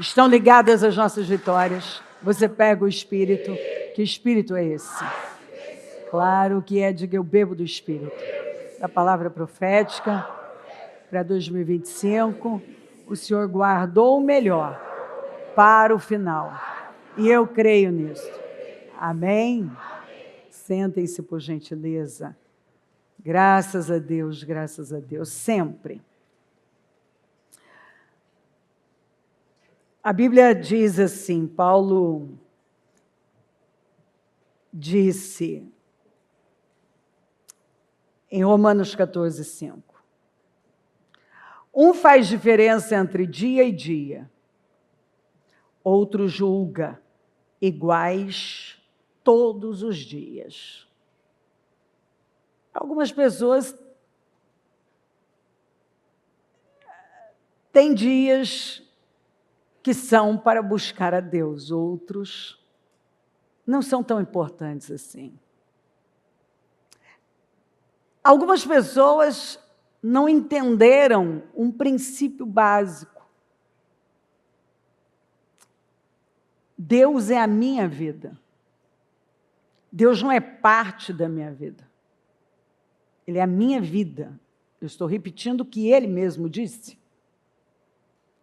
Estão ligadas as nossas vitórias. Você pega o Espírito. Que Espírito é esse? Claro que é, diga, eu bebo do Espírito. Da palavra profética para 2025, o Senhor guardou o melhor para o final. E eu creio nisso. Amém? Sentem-se, por gentileza. Graças a Deus, sempre. A Bíblia diz assim, Paulo disse em Romanos 14:5, um faz diferença entre dia e dia, outro julga iguais todos os dias. Algumas pessoas têm dias que são para buscar a Deus, outros não são tão importantes assim. Algumas pessoas não entenderam um princípio básico. Deus é a minha vida. Deus não é parte da minha vida. Ele é a minha vida. Eu estou repetindo o que Ele mesmo disse.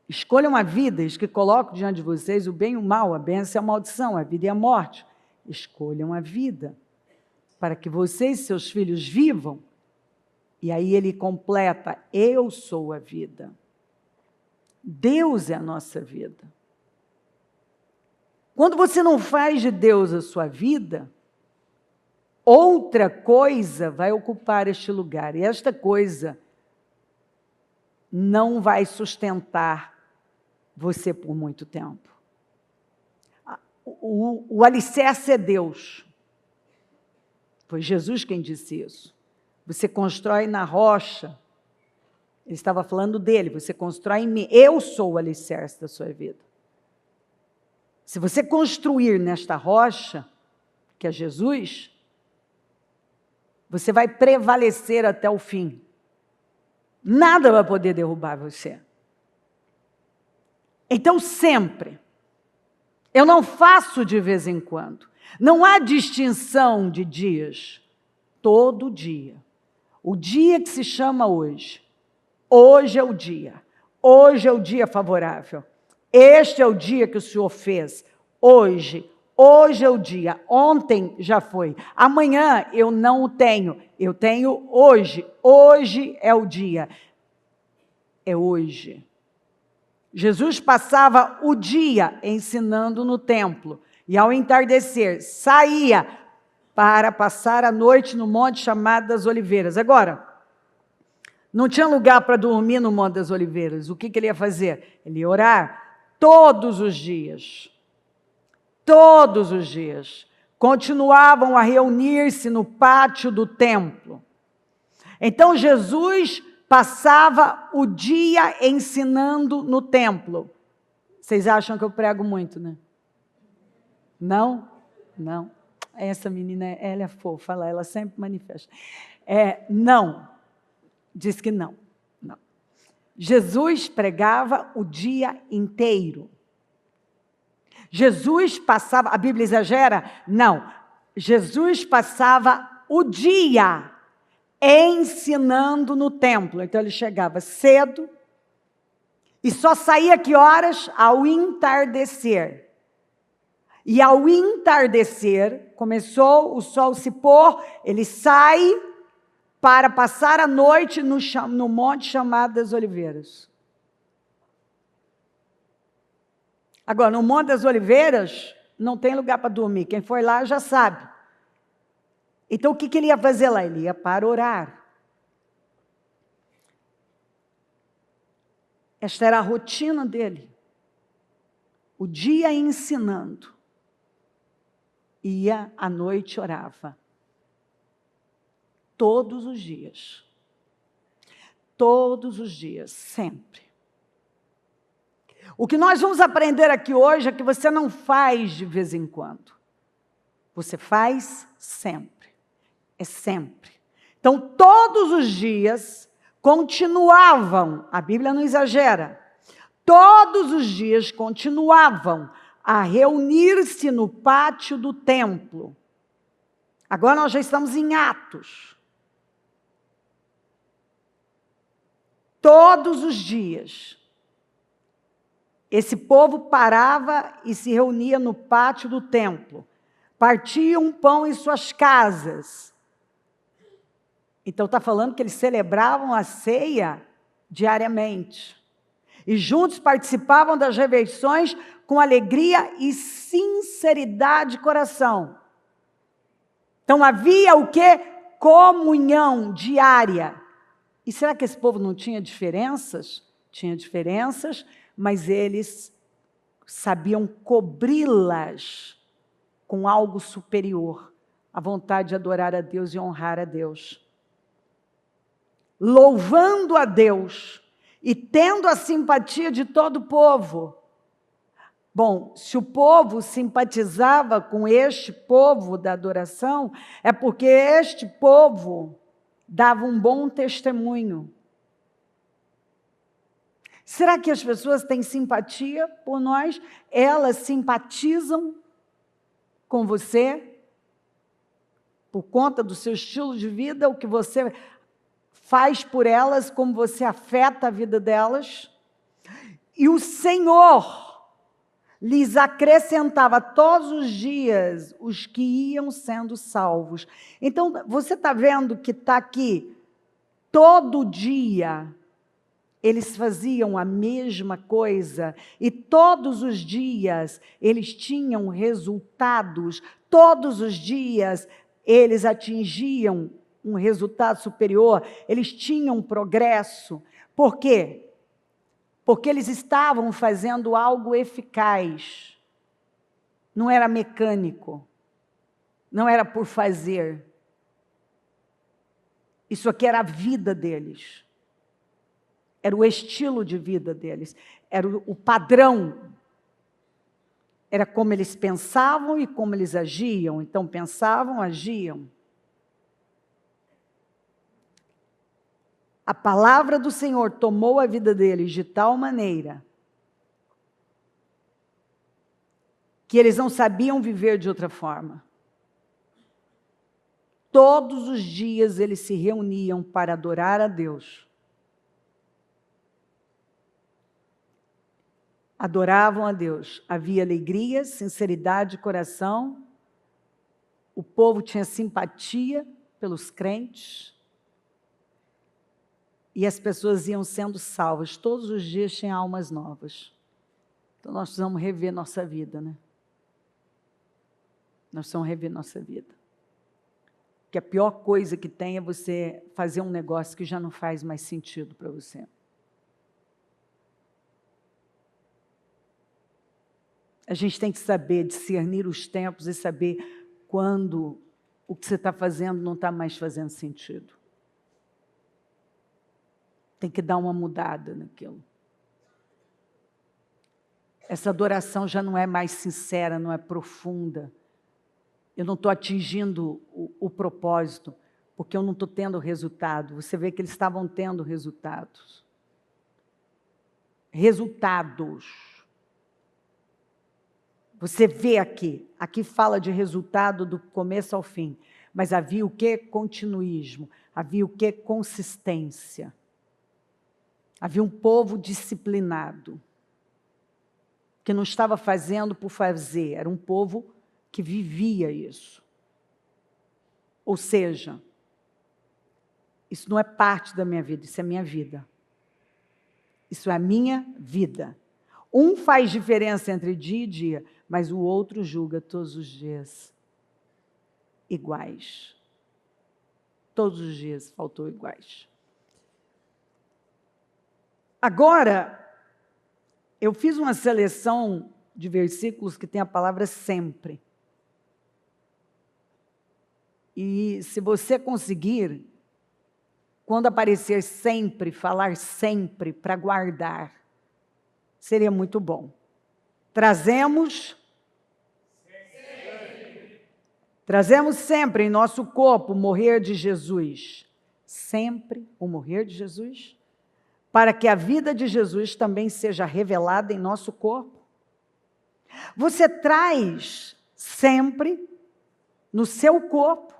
Escolham a vida, eis que coloco diante de vocês o bem e o mal, a bênção e a maldição, a vida e a morte. Escolham a vida, para que vocês e seus filhos vivam. E aí ele completa, eu sou a vida. Deus é a nossa vida. Quando você não faz de Deus a sua vida, outra coisa vai ocupar este lugar. E esta coisa não vai sustentar você por muito tempo. O alicerce é Deus. Foi Jesus quem disse isso. Você constrói na rocha. Ele estava falando dele. Você constrói em mim. Eu sou o alicerce da sua vida. Se você construir nesta rocha, que é Jesus, você vai prevalecer até o fim. Nada vai poder derrubar você. Então, sempre. Eu não faço de vez em quando. Não há distinção de dias. Todo dia. O dia que se chama hoje. Hoje é o dia. Hoje é o dia favorável. Este é o dia que o Senhor fez. Hoje é o dia. Ontem já foi. Amanhã eu não o tenho. Eu tenho hoje. Hoje é o dia. É hoje. Jesus passava o dia ensinando no templo. E ao entardecer, saía para passar a noite no monte chamado das Oliveiras. Agora, não tinha lugar para dormir no Monte das Oliveiras. O que ele ia fazer? Ele ia orar todos os dias. Todos os dias. Continuavam a reunir-se no pátio do templo. Então, Jesus passava o dia ensinando no templo. Vocês acham que eu prego muito, né? Não? Não. Essa menina, ela é fofa, ela sempre manifesta. Não. Diz que não. Não. Jesus pregava o dia inteiro. Jesus passava, a Bíblia exagera? Não. Jesus passava o dia ensinando no templo. Então ele chegava cedo e só saía que horas? Ao entardecer. E ao entardecer, começou o sol se pôr, ele sai para passar a noite no monte chamado das Oliveiras. Agora, no Monte das Oliveiras, não tem lugar para dormir. Quem foi lá já sabe. Então, o que ele ia fazer lá? Ele ia para orar. Esta era a rotina dele. O dia ensinando. Ia à noite orava. Todos os dias. Todos os dias, sempre. O que nós vamos aprender aqui hoje é que você não faz de vez em quando. Você faz sempre. É sempre. Então, todos os dias continuavam, a Bíblia não exagera, todos os dias continuavam a reunir-se no pátio do templo. Agora nós já estamos em Atos. Todos os dias, esse povo parava e se reunia no pátio do templo. Partiam pão em suas casas. Então está falando que eles celebravam a ceia diariamente. E juntos participavam das refeições com alegria e sinceridade de coração. Então havia o quê? Comunhão diária. E será que esse povo não tinha diferenças? Tinha diferenças, mas eles sabiam cobri-las com algo superior, a vontade de adorar a Deus e honrar a Deus. Louvando a Deus e tendo a simpatia de todo o povo. Bom, se o povo simpatizava com este povo da adoração, é porque este povo dava um bom testemunho. Será que as pessoas têm simpatia por nós? Elas simpatizam com você por conta do seu estilo de vida, o que você faz por elas, como você afeta a vida delas? E o Senhor lhes acrescentava todos os dias os que iam sendo salvos. Então, você está vendo que está aqui, todo dia, eles faziam a mesma coisa, e todos os dias eles tinham resultados, todos os dias eles atingiam um resultado superior, eles tinham progresso. Por quê? Porque eles estavam fazendo algo eficaz. Não era mecânico. Não era por fazer. Isso aqui era a vida deles. Era o estilo de vida deles. Era o padrão. Era como eles pensavam e como eles agiam. Então, pensavam, agiam. A palavra do Senhor tomou a vida deles de tal maneira que eles não sabiam viver de outra forma. Todos os dias eles se reuniam para adorar a Deus. Adoravam a Deus. Havia alegria, sinceridade de coração. O povo tinha simpatia pelos crentes. E as pessoas iam sendo salvas. Todos os dias tinham almas novas. Então nós precisamos rever nossa vida, né? Nós precisamos rever nossa vida. Porque a pior coisa que tem é você fazer um negócio que já não faz mais sentido para você. A gente tem que saber discernir os tempos e saber quando o que você está fazendo não está mais fazendo sentido. Tem que dar uma mudada naquilo. Essa adoração já não é mais sincera, não é profunda. Eu não estou atingindo o propósito, porque eu não estou tendo resultado. Você vê que eles estavam tendo resultados. Resultados. Você vê aqui fala de resultado do começo ao fim, mas havia o quê? Continuismo. Havia o quê? Consistência. Havia um povo disciplinado, que não estava fazendo por fazer, era um povo que vivia isso. Ou seja, isso não é parte da minha vida, isso é minha vida. Isso é a minha vida. Um faz diferença entre dia e dia, mas o outro julga todos os dias iguais. Todos os dias faltou iguais. Agora, eu fiz uma seleção de versículos que tem a palavra sempre. E se você conseguir, quando aparecer sempre, falar sempre para guardar, seria muito bom. Trazemos sempre em nosso corpo o morrer de Jesus. Sempre o morrer de Jesus. para que a vida de Jesus também seja revelada em nosso corpo? Você traz sempre no seu corpo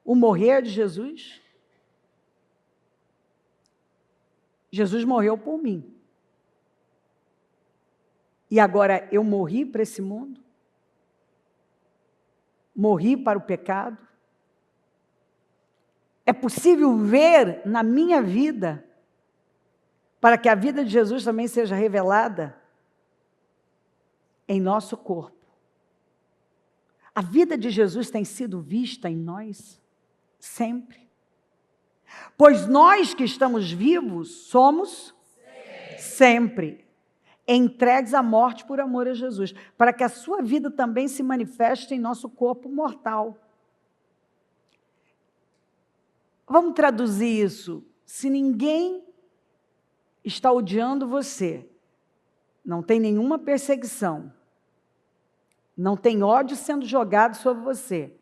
o morrer de Jesus? Jesus morreu por mim. E agora eu morri para esse mundo? Morri para o pecado? É possível ver na minha vida, para que a vida de Jesus também seja revelada em nosso corpo. A vida de Jesus tem sido vista em nós sempre. Pois nós que estamos vivos, somos sempre entregues à morte por amor a Jesus, para que a sua vida também se manifeste em nosso corpo mortal. Vamos traduzir isso. Se ninguém está odiando você, não tem nenhuma perseguição, não tem ódio sendo jogado sobre você,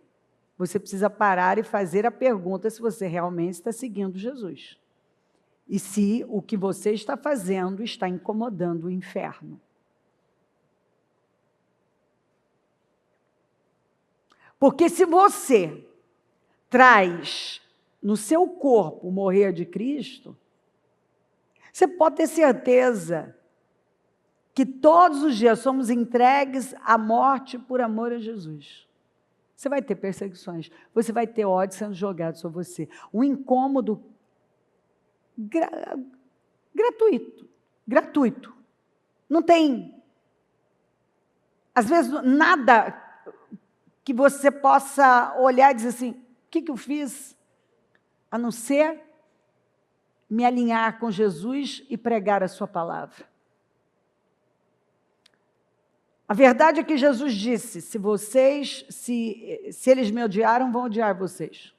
você precisa parar e fazer a pergunta se você realmente está seguindo Jesus. E se o que você está fazendo está incomodando o inferno. Porque se você traz no seu corpo o morrer de Cristo, você pode ter certeza que todos os dias somos entregues à morte por amor a Jesus. Você vai ter perseguições, você vai ter ódio sendo jogado sobre você. Um incômodo gratuito. Não tem, às vezes, nada que você possa olhar e dizer assim, o que eu fiz? A não ser me alinhar com Jesus e pregar a sua palavra. A verdade é que Jesus disse, se eles me odiaram, vão odiar vocês.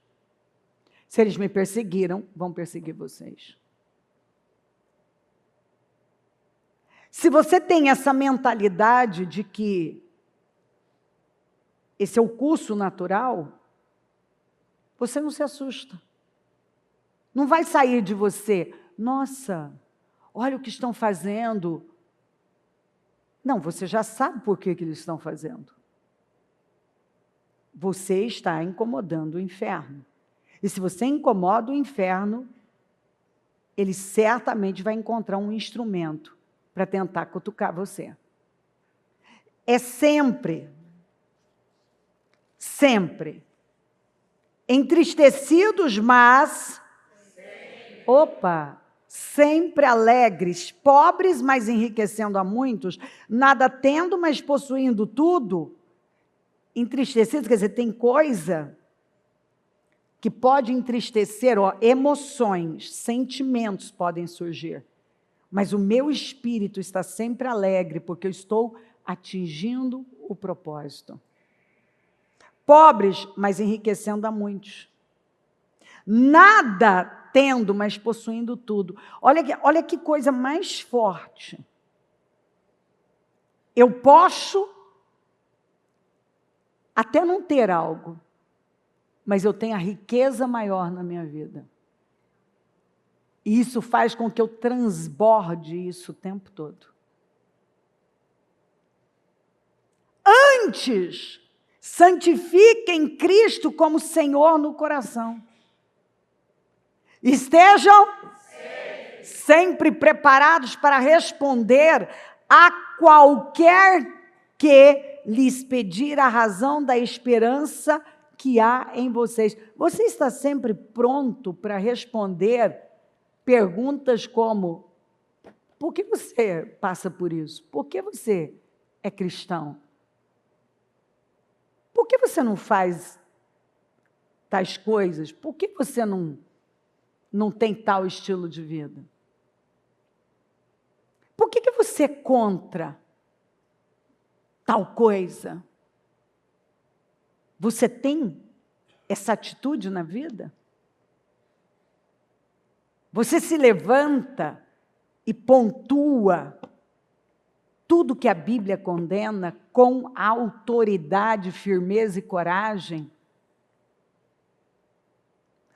Se eles me perseguiram, vão perseguir vocês. Se você tem essa mentalidade de que esse é o curso natural, você não se assusta. Não vai sair de você, nossa, olha o que estão fazendo. Não, você já sabe por que eles estão fazendo. Você está incomodando o inferno. E se você incomoda o inferno, ele certamente vai encontrar um instrumento para tentar cutucar você. É sempre, entristecidos, mas, sempre alegres, pobres, mas enriquecendo a muitos, nada tendo, mas possuindo tudo, entristecidos, quer dizer, tem coisa que pode entristecer, emoções, sentimentos podem surgir, mas o meu espírito está sempre alegre, porque eu estou atingindo o propósito. Pobres, mas enriquecendo a muitos. Nada tendo, mas possuindo tudo. Olha que coisa mais forte. Eu posso até não ter algo, mas eu tenho a riqueza maior na minha vida. E isso faz com que eu transborde isso o tempo todo. Antes, santifiquem Cristo como Senhor no coração. Estejam sempre preparados para responder a qualquer que lhes pedir a razão da esperança que há em vocês. Você está sempre pronto para responder perguntas como: por que você passa por isso? Por que você é cristão? Por que você não faz tais coisas? Por que você não tem tal estilo de vida? Por que você é contra tal coisa? Você tem essa atitude na vida? Você se levanta e pontua tudo que a Bíblia condena com autoridade, firmeza e coragem?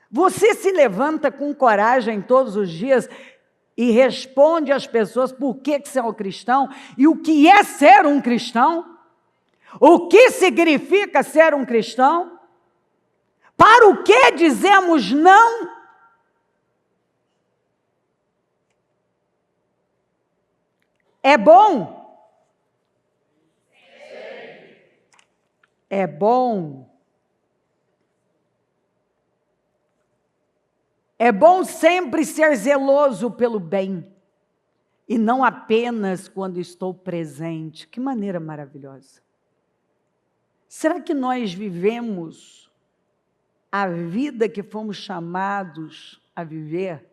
Você se levanta com coragem todos os dias e responde às pessoas por que você é um cristão e o que é ser um cristão, o que significa ser um cristão, para o que dizemos não. É bom? É bom. É bom sempre ser zeloso pelo bem, e não apenas quando estou presente. Que maneira maravilhosa. Será que nós vivemos a vida que fomos chamados a viver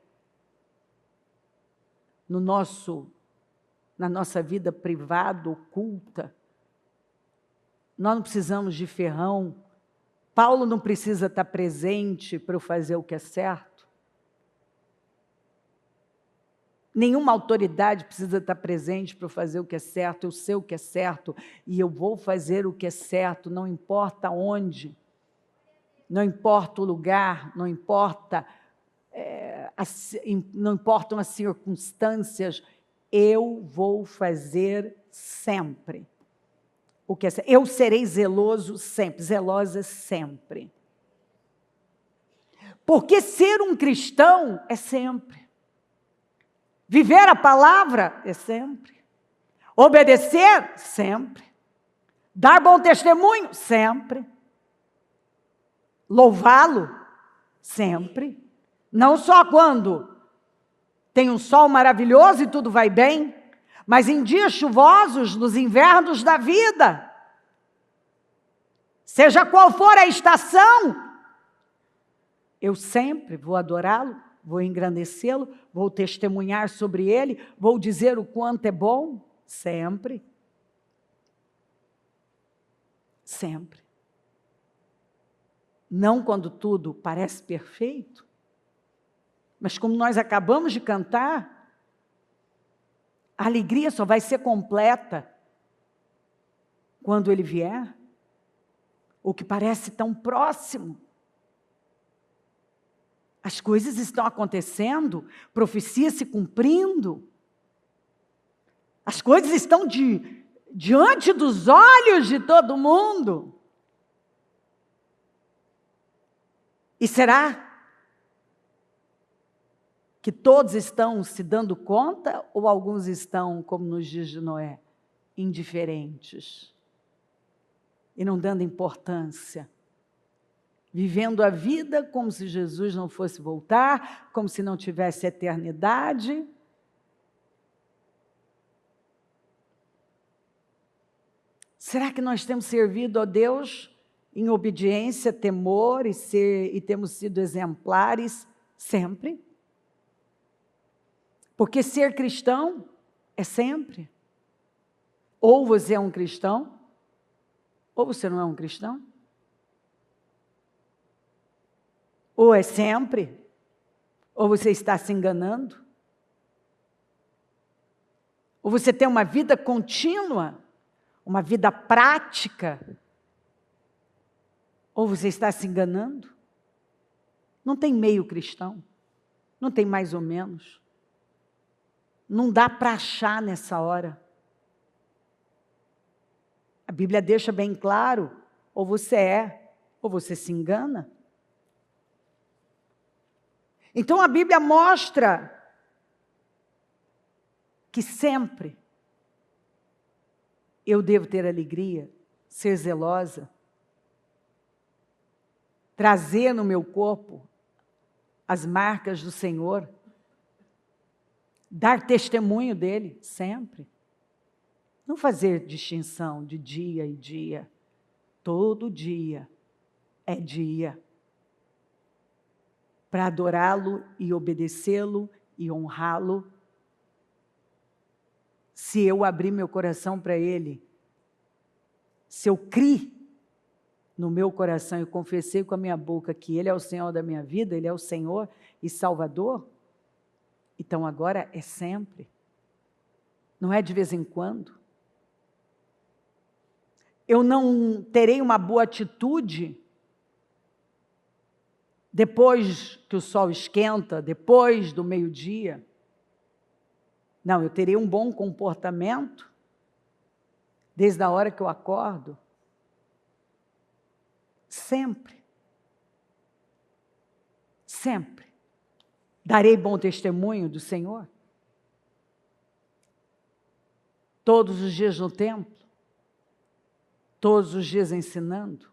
na nossa vida privada, oculta? Nós não precisamos de ferrão. Paulo não precisa estar presente para eu fazer o que é certo. Nenhuma autoridade precisa estar presente para eu fazer o que é certo. Eu sei o que é certo e eu vou fazer o que é certo, não importa onde, não importa o lugar, não importam as circunstâncias, eu vou fazer sempre o que é certo. Eu serei zeloso sempre, zelosa sempre. Porque ser um cristão é sempre. Viver a palavra é sempre. Obedecer, sempre. Dar bom testemunho, sempre. Louvá-lo, sempre. Não só quando tem um sol maravilhoso e tudo vai bem, mas em dias chuvosos, nos invernos da vida. Seja qual for a estação, eu sempre vou adorá-lo, vou engrandecê-lo, vou testemunhar sobre ele, vou dizer o quanto é bom, sempre. Sempre. Não quando tudo parece perfeito, mas como nós acabamos de cantar, a alegria só vai ser completa quando ele vier, o que parece tão próximo. As coisas estão acontecendo, profecia se cumprindo. As coisas estão diante dos olhos de todo mundo. E será que todos estão se dando conta ou alguns estão, como nos dias de Noé, indiferentes e não dando importância? Vivendo a vida como se Jesus não fosse voltar, como se não tivesse eternidade. Será que nós temos servido a Deus em obediência, temor e temos sido exemplares sempre? Porque ser cristão é sempre. Ou você é um cristão, ou você não é um cristão. Ou é sempre, ou você está se enganando. Ou você tem uma vida contínua, uma vida prática, ou você está se enganando. Não tem meio cristão, não tem mais ou menos. Não dá para achar nessa hora. A Bíblia deixa bem claro, ou você é, ou você se engana. Então a Bíblia mostra que sempre eu devo ter alegria, ser zelosa, trazer no meu corpo as marcas do Senhor, dar testemunho dele sempre. Não fazer distinção de dia e dia. Todo dia é dia para adorá-lo e obedecê-lo e honrá-lo. Se eu abrir meu coração para ele, se eu criei no meu coração e confessei com a minha boca que ele é o Senhor da minha vida, ele é o Senhor e Salvador, então agora é sempre, não é de vez em quando. Eu não terei uma boa atitude depois que o sol esquenta, depois do meio-dia. Não, eu terei um bom comportamento desde a hora que eu acordo. Sempre. Sempre. Darei bom testemunho do Senhor. Todos os dias no templo. Todos os dias ensinando.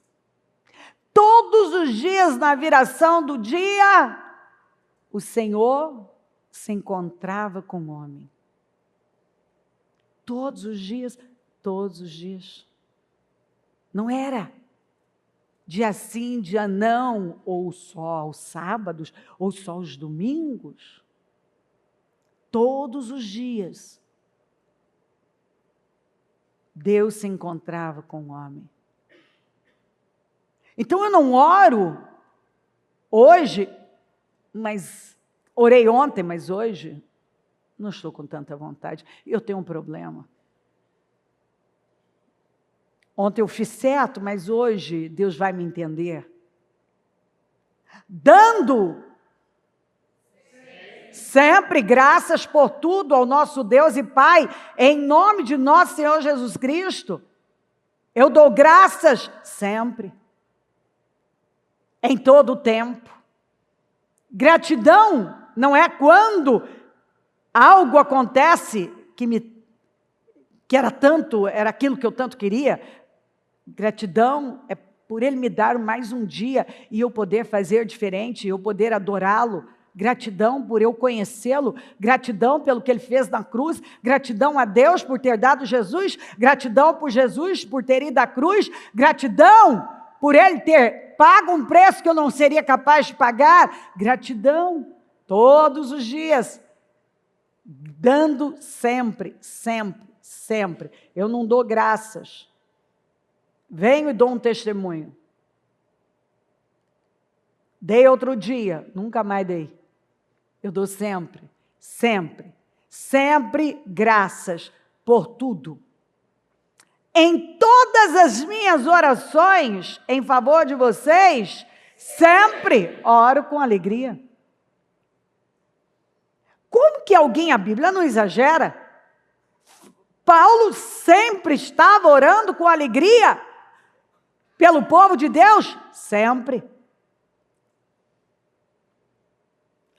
Todos os dias na viração do dia, o Senhor se encontrava com o homem. Todos os dias, todos os dias. Não era dia sim, dia não, ou só aos sábados, ou só aos domingos. Todos os dias, Deus se encontrava com o homem. Então eu não oro hoje, mas orei ontem, mas hoje não estou com tanta vontade. Eu tenho um problema. Ontem eu fiz certo, mas hoje Deus vai me entender. Dando sempre graças por tudo ao nosso Deus e Pai, em nome de nosso Senhor Jesus Cristo. Eu dou graças sempre, em todo o tempo. Gratidão não é quando algo acontece que era aquilo que eu tanto queria. Gratidão é por Ele me dar mais um dia e eu poder fazer diferente, eu poder adorá-lo. Gratidão por eu conhecê-lo, gratidão pelo que Ele fez na cruz, gratidão a Deus por ter dado Jesus, gratidão por Jesus por ter ido à cruz, gratidão por Ele ter pago um preço que eu não seria capaz de pagar, gratidão todos os dias, dando sempre, sempre, sempre. Eu não dou graças. Venho e dou um testemunho. Dei outro dia, nunca mais dei. Eu dou sempre, sempre, sempre graças por tudo. Em todas as minhas orações em favor de vocês, sempre oro com alegria. Como que a Bíblia não exagera? Paulo sempre estava orando com alegria pelo povo de Deus, sempre.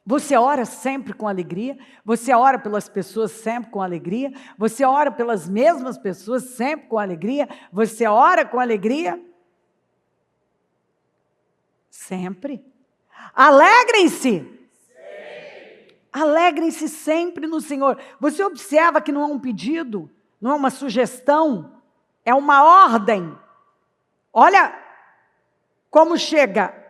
Você ora sempre com alegria, você ora pelas pessoas sempre com alegria, você ora pelas mesmas pessoas sempre com alegria, você ora com alegria? Sempre. Alegrem-se. Alegrem-se sempre no Senhor. Você observa que não é um pedido, não é uma sugestão, é uma ordem. Olha como chega.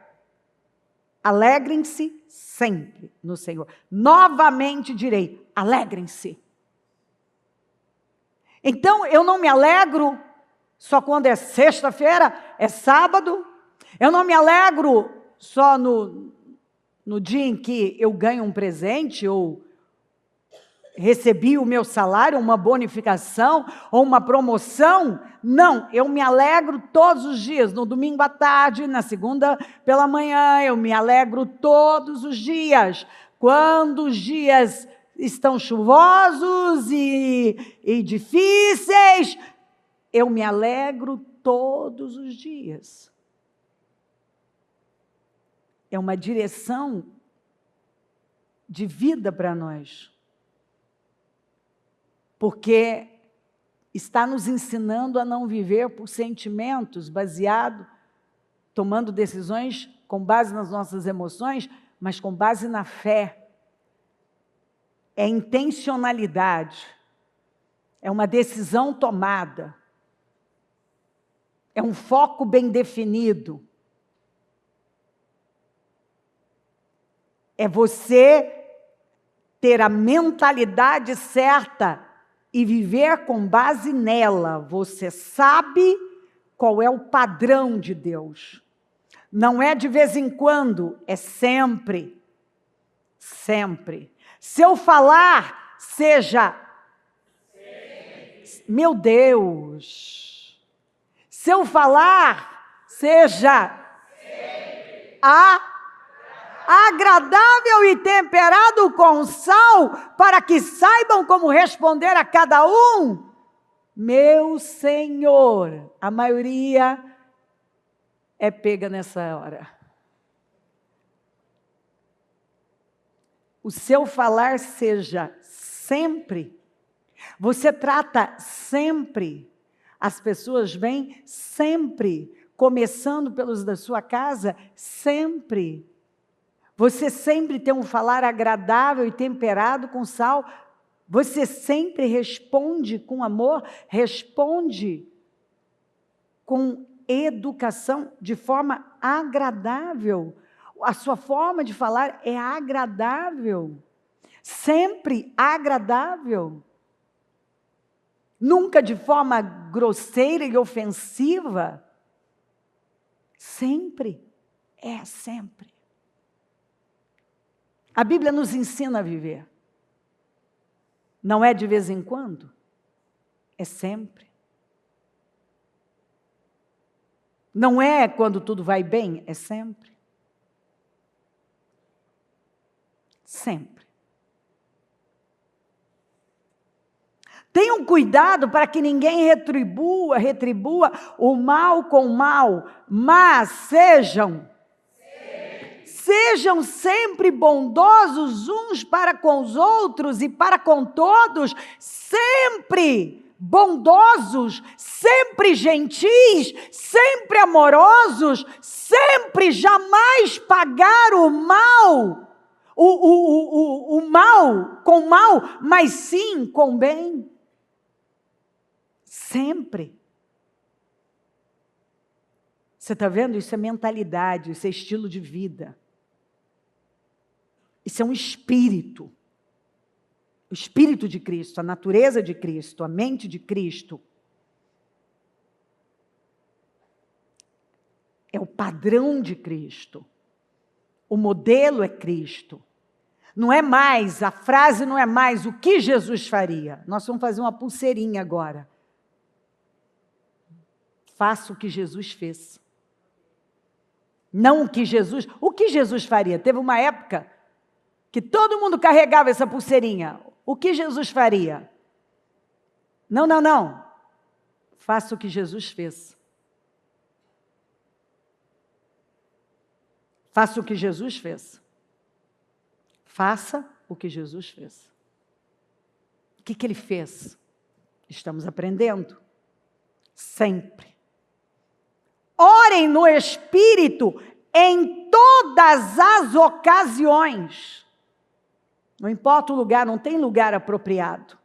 Alegrem-se sempre no Senhor. Novamente direi, alegrem-se. Então, eu não me alegro só quando é sexta-feira, é sábado. Eu não me alegro só no dia em que eu ganho um presente ou recebi o meu salário, uma bonificação ou uma promoção. Não, eu me alegro todos os dias, no domingo à tarde, na segunda pela manhã, eu me alegro todos os dias. Quando os dias estão chuvosos e difíceis, eu me alegro todos os dias. É uma direção de vida para nós. Porque está nos ensinando a não viver por sentimentos, tomando decisões com base nas nossas emoções, mas com base na fé. É intencionalidade, é uma decisão tomada, é um foco bem definido. É você ter a mentalidade certa e viver com base nela. Você sabe qual é o padrão de Deus. Não é de vez em quando, é sempre. Sempre. Se eu falar, seja... Meu Deus! Se eu falar, seja... agradável e temperado com sal, para que saibam como responder a cada um. Meu Senhor, a maioria é pega nessa hora. O seu falar seja sempre, você trata sempre, as pessoas vêm sempre, começando pelos da sua casa, sempre. Você sempre tem um falar agradável e temperado com sal, você sempre responde com amor, responde com educação, de forma agradável. A sua forma de falar é agradável, sempre agradável. Nunca de forma grosseira e ofensiva. Sempre, é sempre. A Bíblia nos ensina a viver. Não é de vez em quando, é sempre. Não é quando tudo vai bem, é sempre. Sempre. Tenham cuidado para que ninguém retribua o mal com o mal, mas sejam sempre bondosos uns para com os outros e para com todos, sempre bondosos, sempre gentis, sempre amorosos, sempre jamais pagar o mal, o mal com mal, mas sim com bem. Sempre. Você está vendo? Isso é mentalidade, isso é estilo de vida. Isso é um espírito. O espírito de Cristo, a natureza de Cristo, a mente de Cristo. É o padrão de Cristo. O modelo é Cristo. Não é mais, a frase não é mais o que Jesus faria. Nós vamos fazer uma pulseirinha agora. Faça o que Jesus fez. Não o que Jesus faria. Teve uma época que todo mundo carregava essa pulseirinha. O que Jesus faria? Não. Faça o que Jesus fez. Faça o que Jesus fez. Faça o que Jesus fez. O que ele fez? Estamos aprendendo. Sempre. Orem no Espírito em todas as ocasiões. Não importa o lugar, não tem lugar apropriado.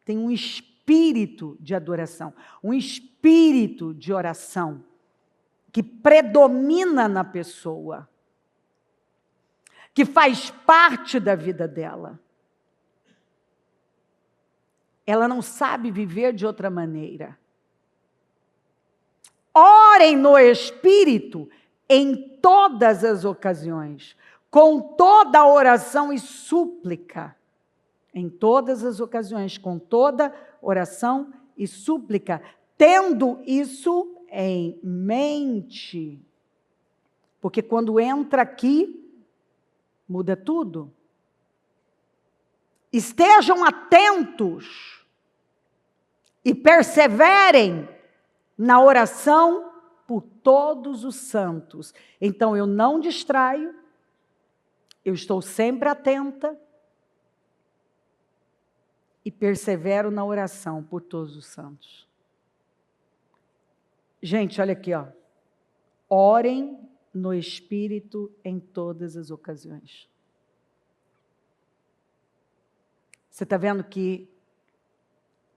Tem um espírito de adoração, um espírito de oração que predomina na pessoa, que faz parte da vida dela. Ela não sabe viver de outra maneira. Orem no Espírito em todas as ocasiões, com toda oração e súplica. Em todas as ocasiões, com toda oração e súplica, tendo isso em mente. Porque quando entra aqui, muda tudo. Estejam atentos e perseverem na oração por todos os santos. Então eu não distraio, eu estou sempre atenta e persevero na oração por todos os santos. Gente, olha aqui, ó. Orem no Espírito em todas as ocasiões. Você está vendo que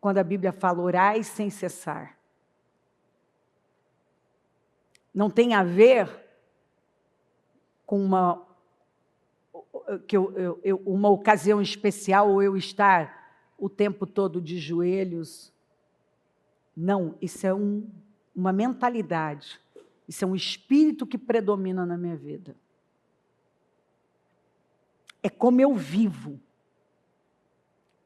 quando a Bíblia fala orai sem cessar, não tem a ver com uma ocasião especial ou eu estar o tempo todo de joelhos. Não, isso é uma mentalidade. Isso é um espírito que predomina na minha vida. É como eu vivo.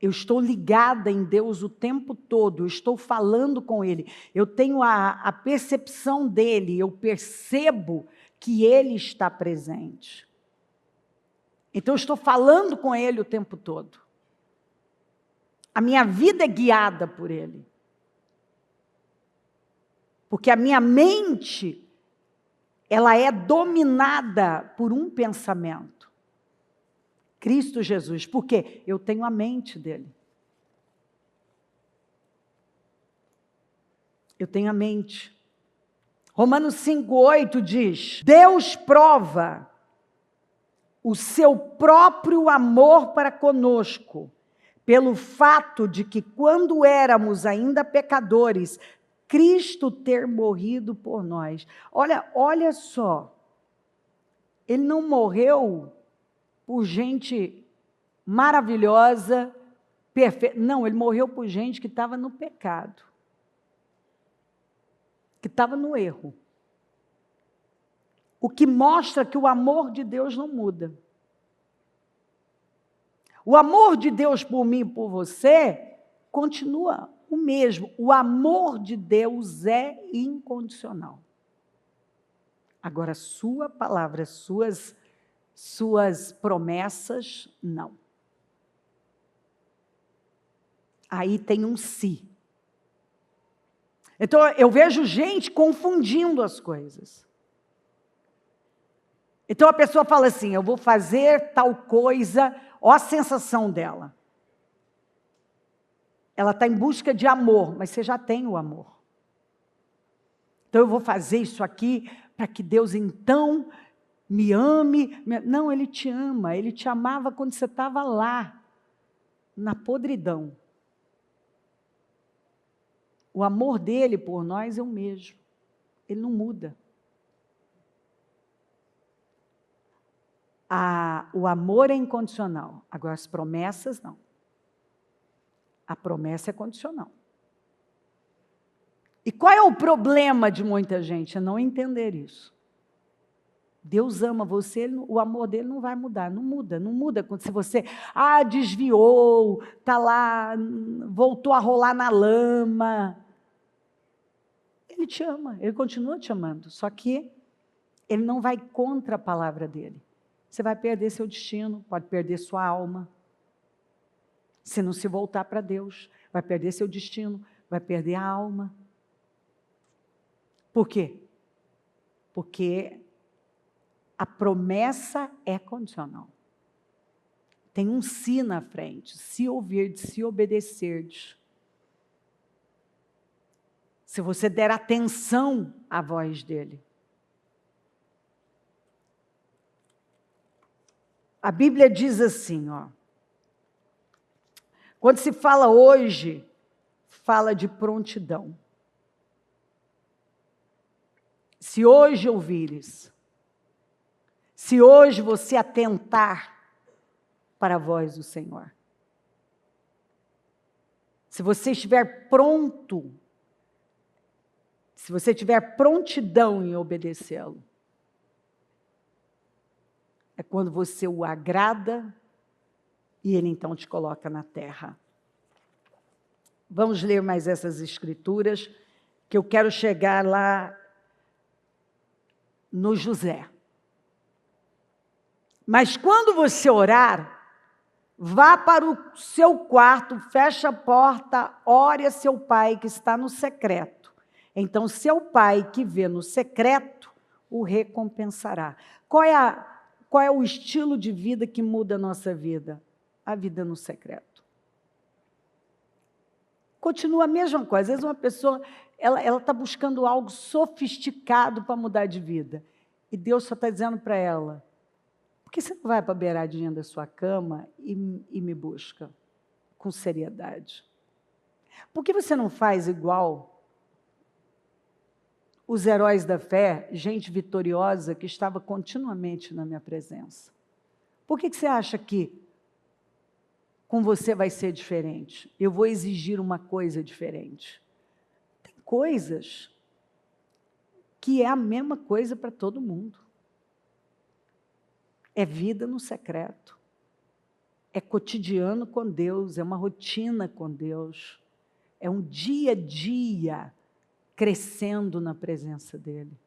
Eu estou ligada em Deus o tempo todo, eu estou falando com Ele, eu tenho a percepção dEle, eu percebo que Ele está presente. Então, eu estou falando com Ele o tempo todo. A minha vida é guiada por Ele. Porque a minha mente, ela é dominada por um pensamento. Cristo Jesus. Por quê? Eu tenho a mente dele. Eu tenho a mente. Romanos 5:8 diz: Deus prova o seu próprio amor para conosco, pelo fato de que, quando éramos ainda pecadores, Cristo ter morrido por nós. Olha só, ele não morreu por gente maravilhosa, perfeita. Não, ele morreu por gente que estava no pecado, que estava no erro. O que mostra que o amor de Deus não muda. O amor de Deus por mim e por você continua o mesmo. O amor de Deus é incondicional. Agora, sua palavra, suas promessas, não. Aí tem um si. Então, eu vejo gente confundindo as coisas. Então, a pessoa fala assim, eu vou fazer tal coisa, ó a sensação dela. Ela está em busca de amor, mas você já tem o amor. Então, eu vou fazer isso aqui para que Deus, então, me ame. Não, Ele te ama. Ele te amava quando você estava lá, na podridão. O amor dele por nós é o mesmo. Ele não muda. O amor é incondicional. Agora, as promessas, não. A promessa é condicional. E qual é o problema de muita gente? É não entender isso. Deus ama você, o amor dele não vai mudar. Não muda. Se você desviou, está lá, voltou a rolar na lama. Ele te ama, ele continua te amando. Só que ele não vai contra a palavra dele. Você vai perder seu destino, pode perder sua alma. Se não se voltar para Deus, vai perder seu destino, vai perder a alma. Por quê? Porque a promessa é condicional. Tem um si na frente, se ouvirdes, se obedecerdes. Se você der atenção à voz dele. A Bíblia diz assim, quando se fala hoje, fala de prontidão. Se hoje ouvires, se hoje você atentar para a voz do Senhor, se você estiver pronto, se você tiver prontidão em obedecê-lo, é quando você o agrada e ele então te coloca na terra. Vamos ler mais essas escrituras, que eu quero chegar lá no José. Mas quando você orar, vá para o seu quarto, feche a porta, ore a seu pai que está no secreto. Então, seu pai que vê no secreto, o recompensará. Qual é o estilo de vida que muda a nossa vida? A vida no secreto. Continua a mesma coisa. Às vezes uma pessoa, ela está buscando algo sofisticado para mudar de vida. E Deus só está dizendo para ela, por que você não vai para a beiradinha da sua cama e me busca com seriedade? Por que você não faz igual os heróis da fé, gente vitoriosa que estava continuamente na minha presença? Por que você acha que com você vai ser diferente? Eu vou exigir uma coisa diferente. Tem coisas que é a mesma coisa para todo mundo. É vida no secreto. é cotidiano com Deus, é uma rotina com Deus, é um dia a dia crescendo na presença dEle.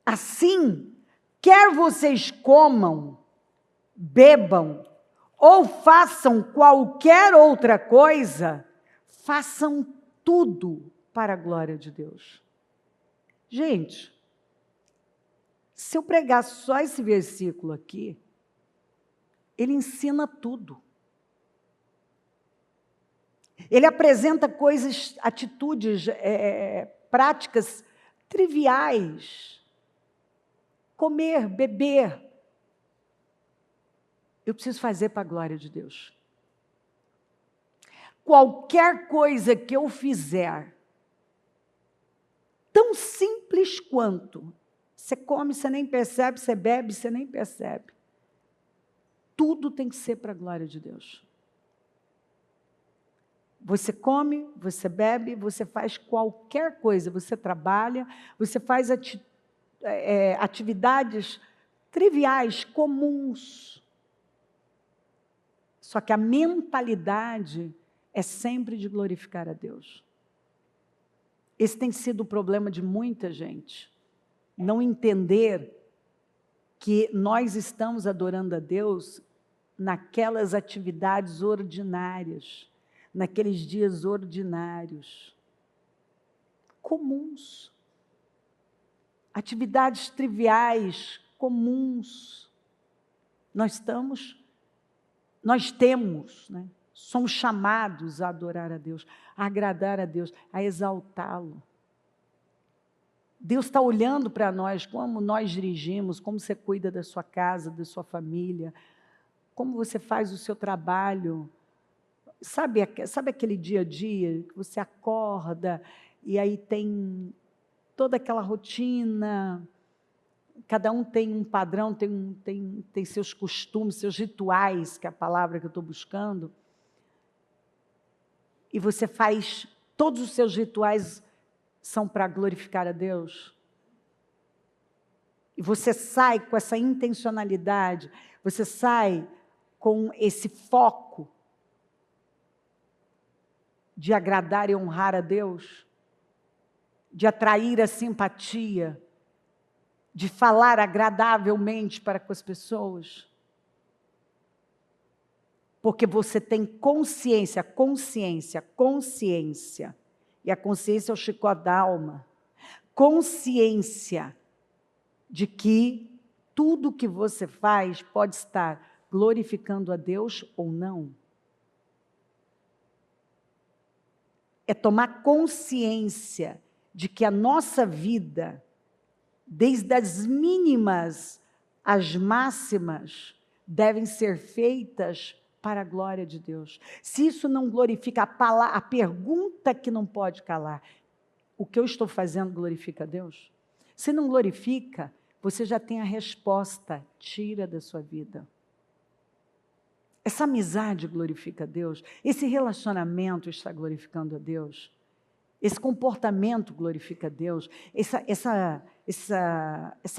Assim, quer vocês comam, bebam, ou façam qualquer outra coisa, façam tudo para a glória de Deus. Gente, se eu pregar só esse versículo aqui, ele ensina tudo. Ele apresenta coisas, atitudes, práticas triviais. Comer, beber. Eu preciso fazer para a glória de Deus. Qualquer coisa que eu fizer, tão simples quanto, você come, você nem percebe, você bebe, você nem percebe. Tudo tem que ser para a glória de Deus. Você come, você bebe, você faz qualquer coisa, você trabalha, você faz atividades triviais, comuns. Só que a mentalidade é sempre de glorificar a Deus. Esse tem sido o problema de muita gente. Não entender que nós estamos adorando a Deus naquelas atividades ordinárias, naqueles dias ordinários, comuns, atividades triviais, comuns. Nós temos, né? Somos chamados a adorar a Deus, a agradar a Deus, a exaltá-lo. Deus está olhando para nós, como nós dirigimos, como você cuida da sua casa, da sua família, como você faz o seu trabalho. Sabe aquele dia a dia que você acorda e aí tem toda aquela rotina, cada um tem um padrão, tem seus costumes, seus rituais, que é a palavra que eu estou buscando, e você faz, todos os seus rituais são para glorificar a Deus. E você sai com essa intencionalidade, você sai com esse foco de agradar e honrar a Deus, de atrair a simpatia, de falar agradavelmente para com as pessoas. Porque você tem consciência. E a consciência é o chicote da alma. Consciência de que tudo que você faz pode estar glorificando a Deus ou não. É tomar consciência de que a nossa vida, desde as mínimas às máximas, devem ser feitas para a glória de Deus. Se isso não glorifica a pergunta que não pode calar, o que eu estou fazendo glorifica a Deus? Se não glorifica, você já tem a resposta, tira da sua vida. Essa amizade glorifica a Deus, esse relacionamento está glorificando a Deus, esse comportamento glorifica a Deus, essa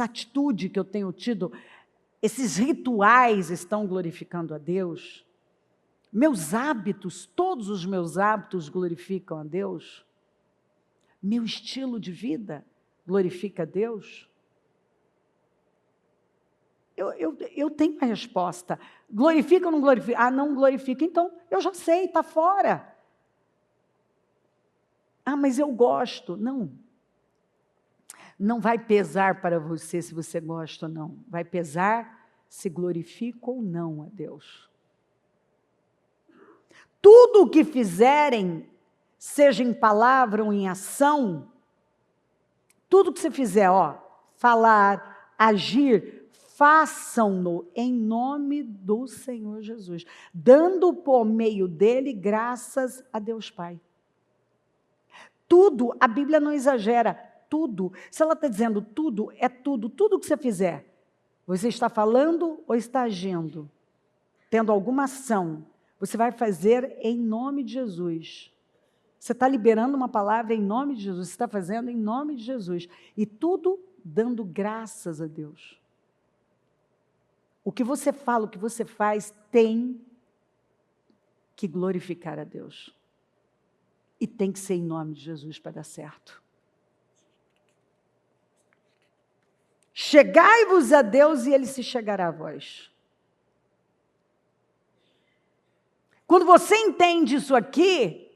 atitude que eu tenho tido, esses rituais estão glorificando a Deus. Meus hábitos, todos os meus hábitos glorificam a Deus. Meu estilo de vida glorifica a Deus. Eu tenho a resposta. Glorifica ou não glorifica? Ah, não glorifica. Então, eu já sei, está fora. Ah, mas eu gosto. Não. Não vai pesar para você se você gosta ou não. Vai pesar se glorifica ou não a Deus. Tudo o que fizerem, seja em palavra ou em ação, tudo que você fizer, falar, agir, façam-no em nome do Senhor Jesus, dando por meio dele graças a Deus Pai. Tudo, a Bíblia não exagera, tudo. Se ela está dizendo tudo, é tudo. Tudo que você fizer, você está falando ou está agindo? Tendo alguma ação, você vai fazer em nome de Jesus. Você está liberando uma palavra em nome de Jesus, você está fazendo em nome de Jesus. E tudo dando graças a Deus. O que você fala, o que você faz, tem que glorificar a Deus. E tem que ser em nome de Jesus para dar certo. Chegai-vos a Deus e Ele se chegará a vós. Quando você entende isso aqui,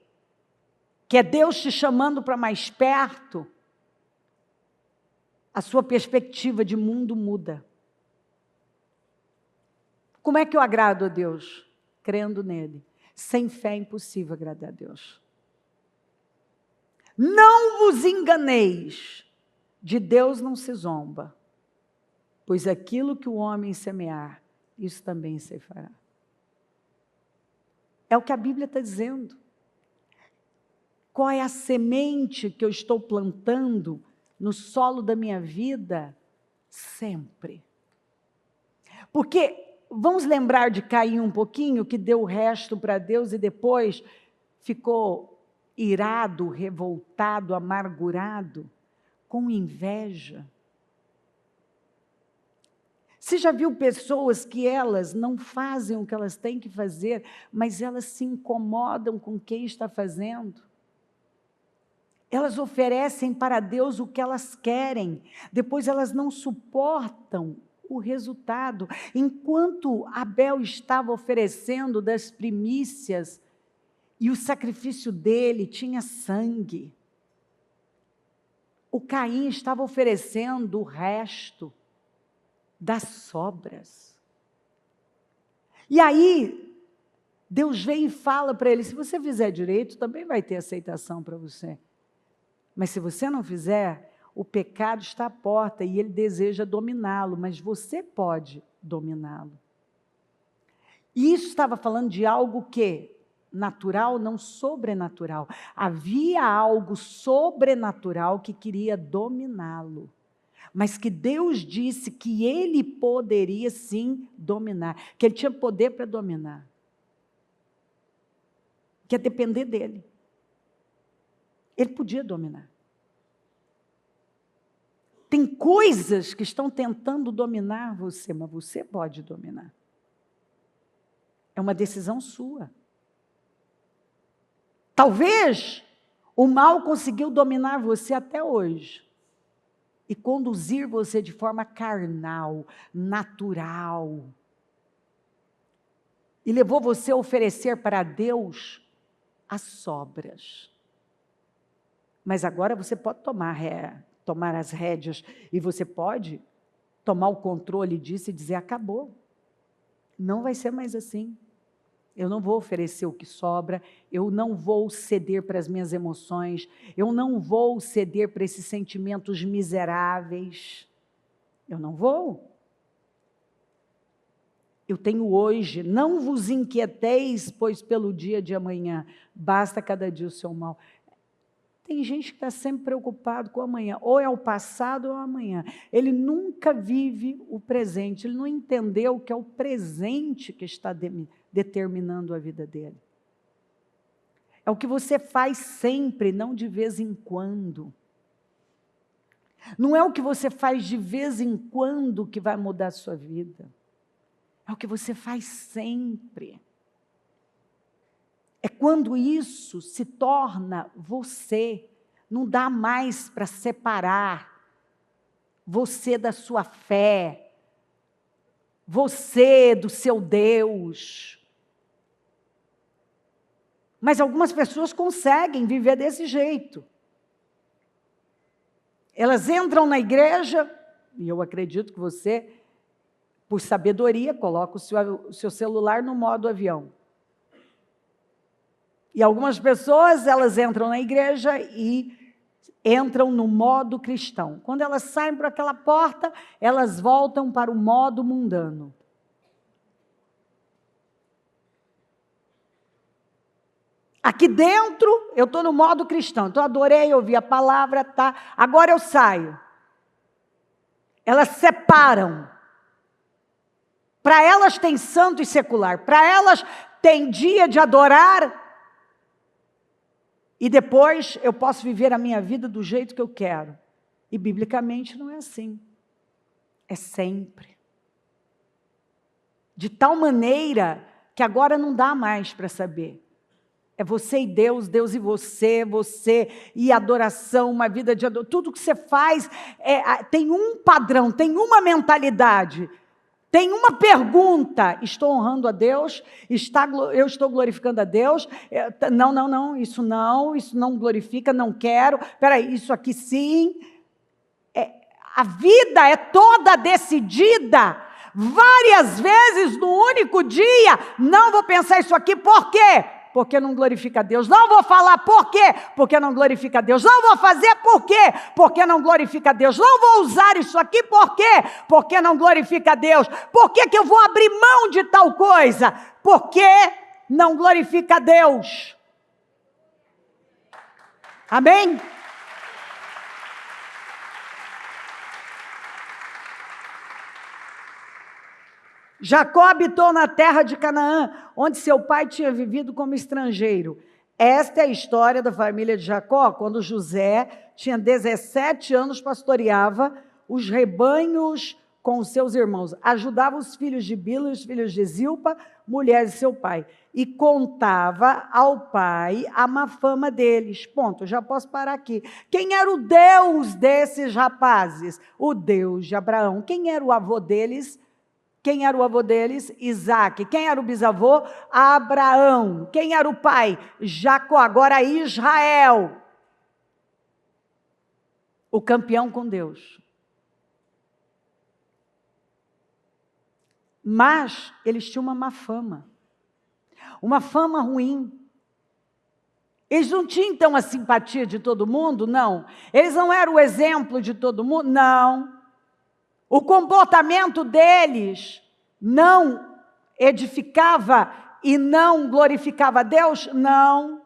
que é Deus te chamando para mais perto, a sua perspectiva de mundo muda. Como é que eu agrado a Deus? Crendo nele. Sem fé é impossível agradar a Deus. Não vos enganeis, de Deus não se zomba, pois aquilo que o homem semear, isso também se fará. É o que a Bíblia está dizendo. Qual é a semente que eu estou plantando no solo da minha vida? Sempre. Porque, vamos lembrar de Caim um pouquinho, que deu o resto para Deus e depois ficou irado, revoltado, amargurado, com inveja. Você já viu pessoas que elas não fazem o que elas têm que fazer, mas elas se incomodam com quem está fazendo? Elas oferecem para Deus o que elas querem, depois elas não suportam o resultado. Enquanto Abel estava oferecendo das primícias, e o sacrifício dele tinha sangue, o Caim estava oferecendo o resto das sobras. E aí, Deus vem e fala para ele, se você fizer direito, também vai ter aceitação para você. Mas se você não fizer, o pecado está à porta e ele deseja dominá-lo, mas você pode dominá-lo. E isso estava falando de algo que natural, não sobrenatural. Havia algo sobrenatural que queria dominá-lo, mas que Deus disse que ele poderia sim dominar, que ele tinha poder para dominar, que ia depender dele. Ele podia dominar. Tem coisas que estão tentando dominar você, mas você pode dominar. É uma decisão sua. Talvez o mal conseguiu dominar você até hoje e conduzir você de forma carnal, natural. E levou você a oferecer para Deus as sobras. Mas agora você pode tomar as rédeas e você pode tomar o controle disso e dizer, acabou. Não vai ser mais assim. Eu não vou oferecer o que sobra, eu não vou ceder para as minhas emoções, eu não vou ceder para esses sentimentos miseráveis. Eu não vou. Eu tenho hoje, não vos inquieteis, pois pelo dia de amanhã, basta cada dia o seu mal. Tem gente que está sempre preocupado com o amanhã, ou é o passado ou é o amanhã. Ele nunca vive o presente, ele não entendeu que é o presente que está determinando a vida dele. É o que você faz sempre, não de vez em quando. Não é o que você faz de vez em quando que vai mudar a sua vida. É o que você faz sempre. É quando isso se torna você, não dá mais para separar você da sua fé, você do seu Deus. Mas algumas pessoas conseguem viver desse jeito. Elas entram na igreja, e eu acredito que você, por sabedoria, coloca o seu celular no modo avião. E algumas pessoas, elas entram na igreja e entram no modo cristão. Quando elas saem por aquela porta, elas voltam para o modo mundano. Aqui dentro, eu estou no modo cristão. Então, adorei ouvir a palavra, tá? Agora eu saio. Elas separam. Para elas tem santo e secular. Para elas tem dia de adorar. E depois eu posso viver a minha vida do jeito que eu quero. E biblicamente não é assim. É sempre. de tal maneira que agora não dá mais para saber. É você e Deus, Deus e você e adoração, uma vida de adoração. Tudo que você faz tem um padrão, tem uma mentalidade, tem uma pergunta. Estou honrando a Deus? Eu estou glorificando a Deus? Não, isso não glorifica, não quero. Espera aí, isso aqui sim. A vida é toda decidida. Várias vezes no único dia. Não vou pensar isso aqui, por quê? Porque não glorifica a Deus. Não vou falar por quê? Porque não glorifica a Deus. Não vou fazer por quê? Porque não glorifica a Deus. Não vou usar isso aqui por quê? Porque não glorifica a Deus. Por que eu vou abrir mão de tal coisa? Porque não glorifica a Deus. Amém? Jacó habitou na terra de Canaã, onde seu pai tinha vivido como estrangeiro. Esta é a história da família de Jacó, quando José tinha 17 anos, pastoreava os rebanhos com os seus irmãos, ajudava os filhos de Bila e os filhos de Zilpa, mulheres de seu pai, e contava ao pai a má fama deles. Ponto, já posso parar aqui. Quem era o Deus desses rapazes? O Deus de Abraão. Quem era o avô deles? Isaac. Quem era o bisavô? Abraão. Quem era o pai? Jacó. Agora Israel. O campeão com Deus. Mas eles tinham uma má fama. Uma fama ruim. Eles não tinham então a simpatia de todo mundo? Não. Eles não eram o exemplo de todo mundo? Não. O comportamento deles não edificava e não glorificava a Deus? Não.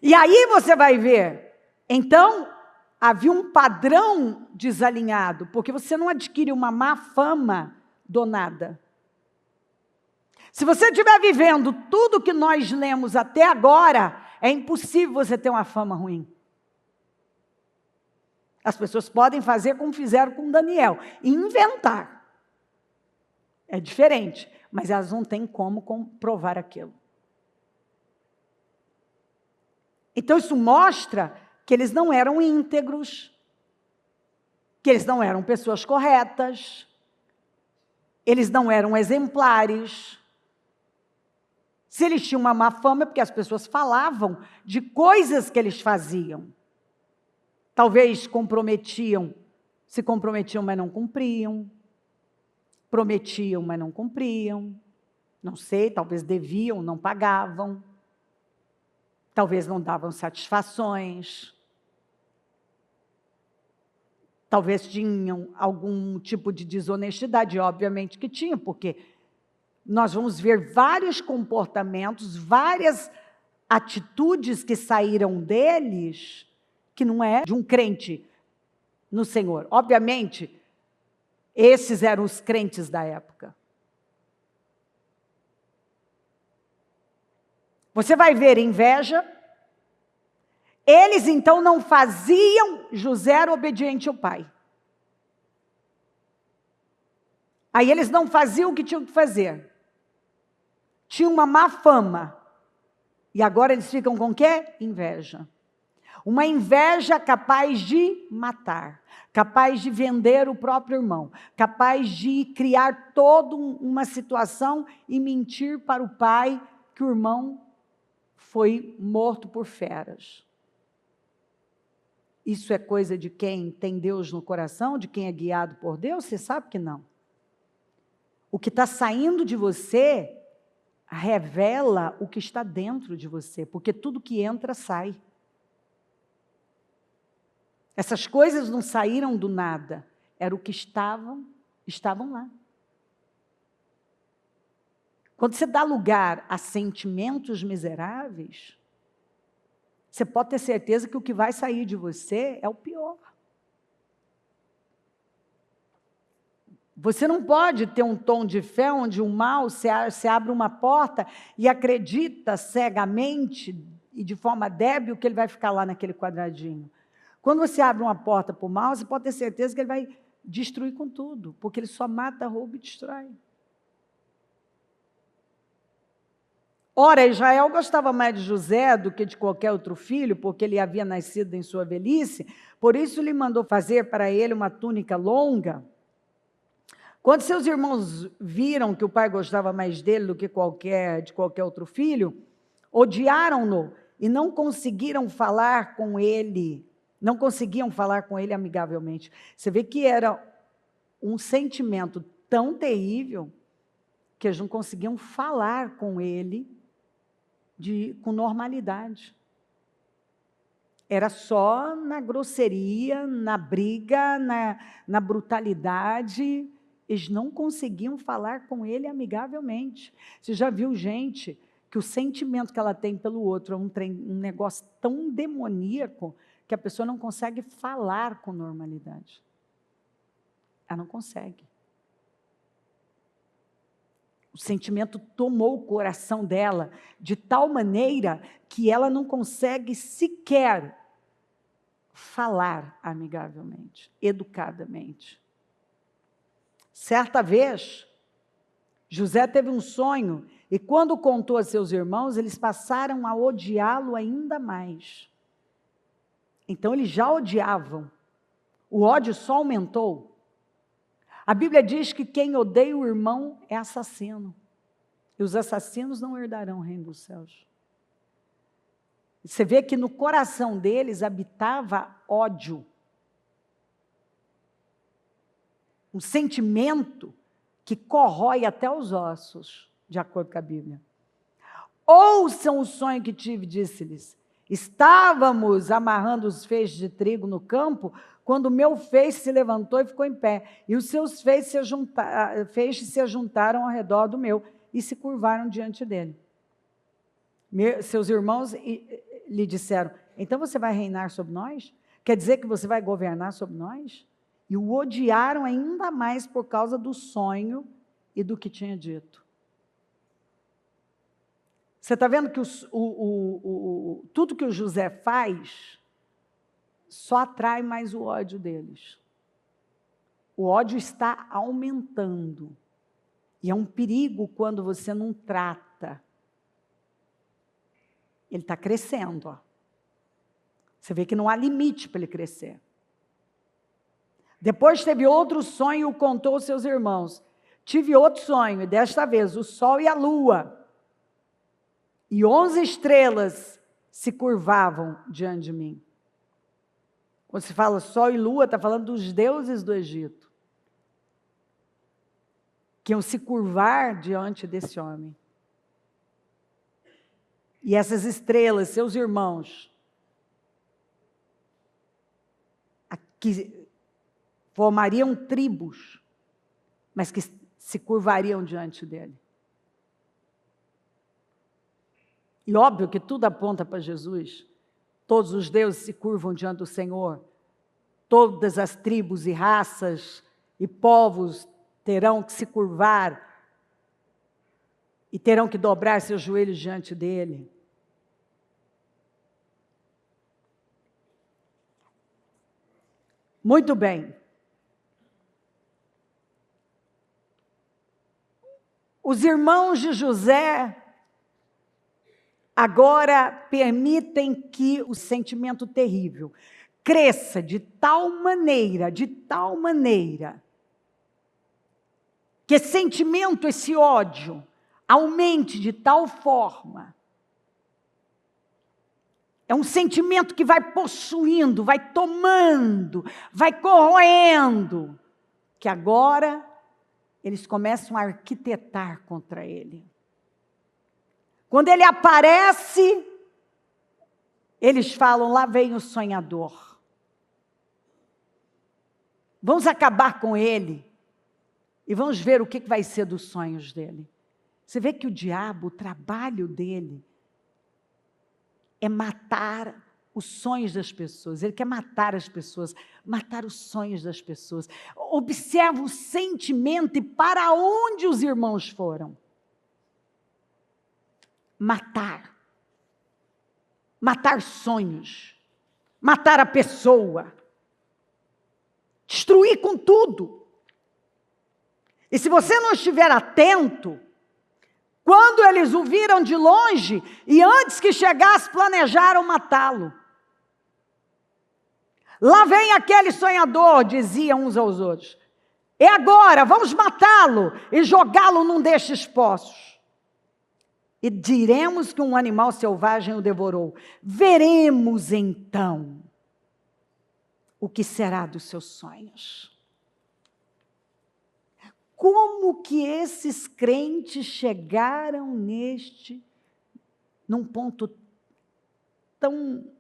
E aí você vai ver, então, havia um padrão desalinhado, porque você não adquire uma má fama do nada. Se você estiver vivendo tudo que nós lemos até agora, é impossível você ter uma fama ruim. As pessoas podem fazer como fizeram com Daniel, inventar. É diferente, mas elas não têm como comprovar aquilo. Então isso mostra que eles não eram íntegros, que eles não eram pessoas corretas, eles não eram exemplares. Se eles tinham uma má fama, é porque as pessoas falavam de coisas que eles faziam. Talvez se comprometiam, mas não cumpriam. Prometiam, mas não cumpriam. Não sei, talvez deviam, não pagavam. Talvez não davam satisfações. Talvez tinham algum tipo de desonestidade, obviamente que tinha, porque nós vamos ver vários comportamentos, várias atitudes que saíram deles, que não é de um crente no Senhor. Obviamente, esses eram os crentes da época. Você vai ver inveja. Eles, então, não faziam, José era obediente ao pai. Aí eles não faziam o que tinham que fazer. Tinham uma má fama. E agora eles ficam com o quê? Inveja. Uma inveja capaz de matar, capaz de vender o próprio irmão, capaz de criar toda uma situação e mentir para o pai que o irmão foi morto por feras. Isso é coisa de quem tem Deus no coração, de quem é guiado por Deus? Você sabe que não. O que está saindo de você revela o que está dentro de você, porque tudo que entra, sai. Essas coisas não saíram do nada, era o que estavam lá. Quando você dá lugar a sentimentos miseráveis, você pode ter certeza que o que vai sair de você é o pior. Você não pode ter um tom de fé onde o mal se abre uma porta e acredita cegamente e de forma débil que ele vai ficar lá naquele quadradinho. Quando você abre uma porta para o mal, você pode ter certeza que ele vai destruir com tudo, porque ele só mata, rouba e destrói. Ora, Israel gostava mais de José do que de qualquer outro filho, porque ele havia nascido em sua velhice, por isso lhe mandou fazer para ele uma túnica longa. Quando seus irmãos viram que o pai gostava mais dele do que de qualquer outro filho, odiaram-no e não conseguiam falar com ele amigavelmente. Você vê que era um sentimento tão terrível que eles não conseguiam falar com ele com normalidade. Era só na grosseria, na briga, na brutalidade. Eles não conseguiam falar com ele amigavelmente. Você já viu gente que o sentimento que ela tem pelo outro é um negócio tão demoníaco que a pessoa não consegue falar com normalidade. Ela não consegue. O sentimento tomou o coração dela de tal maneira que ela não consegue sequer falar amigavelmente, educadamente. Certa vez, José teve um sonho e quando contou a seus irmãos, eles passaram a odiá-lo ainda mais. Então, eles já odiavam. O ódio só aumentou. A Bíblia diz que quem odeia o irmão é assassino. E os assassinos não herdarão o reino dos céus. Você vê que no coração deles habitava ódio. Um sentimento que corrói até os ossos, de acordo com a Bíblia. Ouçam o sonho que tive, disse-lhes. Estávamos amarrando os feixes de trigo no campo, quando o meu feixe se levantou e ficou em pé, e os seus feixes se ajuntaram ao redor do meu, e se curvaram diante dele. Seus irmãos lhe disseram, então você vai reinar sobre nós? Quer dizer que você vai governar sobre nós? E o odiaram ainda mais por causa do sonho e do que tinha dito. Você está vendo que tudo que o José faz só atrai mais o ódio deles. O ódio está aumentando. E é um perigo quando você não trata. Ele está crescendo. Ó. Você vê que não há limite para ele crescer. Depois teve outro sonho e o contou aos seus irmãos. Tive outro sonho, e desta vez o sol e a lua. E 11 estrelas se curvavam diante de mim. Quando se fala sol e lua, está falando dos deuses do Egito. Que iam se curvar diante desse homem. E essas estrelas, seus irmãos, que formariam tribos, mas que se curvariam diante dele. E óbvio que tudo aponta para Jesus. Todos os deuses se curvam diante do Senhor. Todas as tribos e raças e povos terão que se curvar e terão que dobrar seus joelhos diante dele. Muito bem. Os irmãos de José agora permitem que o sentimento terrível cresça de tal maneira, que esse sentimento, esse ódio, aumente de tal forma. É um sentimento que vai possuindo, vai tomando, vai corroendo, que agora eles começam a arquitetar contra ele. Quando ele aparece, eles falam, lá vem o sonhador. Vamos acabar com ele e vamos ver o que vai ser dos sonhos dele. Você vê que o diabo, o trabalho dele, é matar os sonhos das pessoas. Ele quer matar as pessoas, matar os sonhos das pessoas. Observa o sentimento e para onde os irmãos foram. Matar sonhos, matar a pessoa, destruir com tudo. E se você não estiver atento, quando eles o viram de longe, e antes que chegasse, planejaram matá-lo. Lá vem aquele sonhador, diziam uns aos outros. É agora, vamos matá-lo e jogá-lo num destes poços. E diremos que um animal selvagem o devorou. Veremos então o que será dos seus sonhos. Como que esses crentes chegaram num ponto tão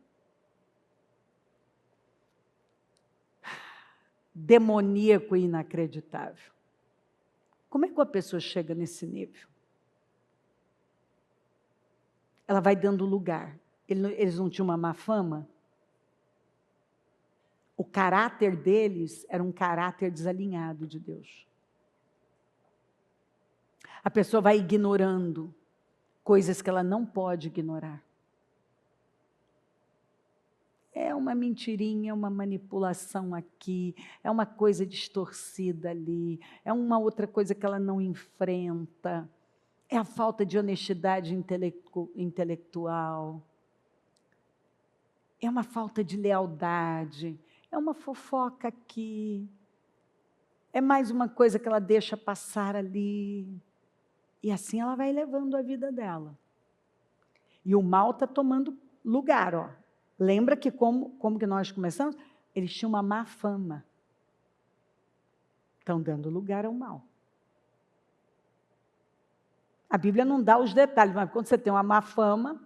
demoníaco e inacreditável? Como é que uma pessoa chega nesse nível? Ela vai dando lugar. Eles não tinham uma má fama? O caráter deles era um caráter desalinhado de Deus. A pessoa vai ignorando coisas que ela não pode ignorar. É uma mentirinha, é uma manipulação aqui, é uma coisa distorcida ali, é uma outra coisa que ela não enfrenta, é a falta de honestidade intelectual, é uma falta de lealdade, é uma fofoca aqui, é mais uma coisa que ela deixa passar ali. E assim ela vai levando a vida dela. E o mal está tomando lugar, ó. Lembra que como que nós começamos? Eles tinham uma má fama. Estão dando lugar ao mal. A Bíblia não dá os detalhes, mas quando você tem uma má fama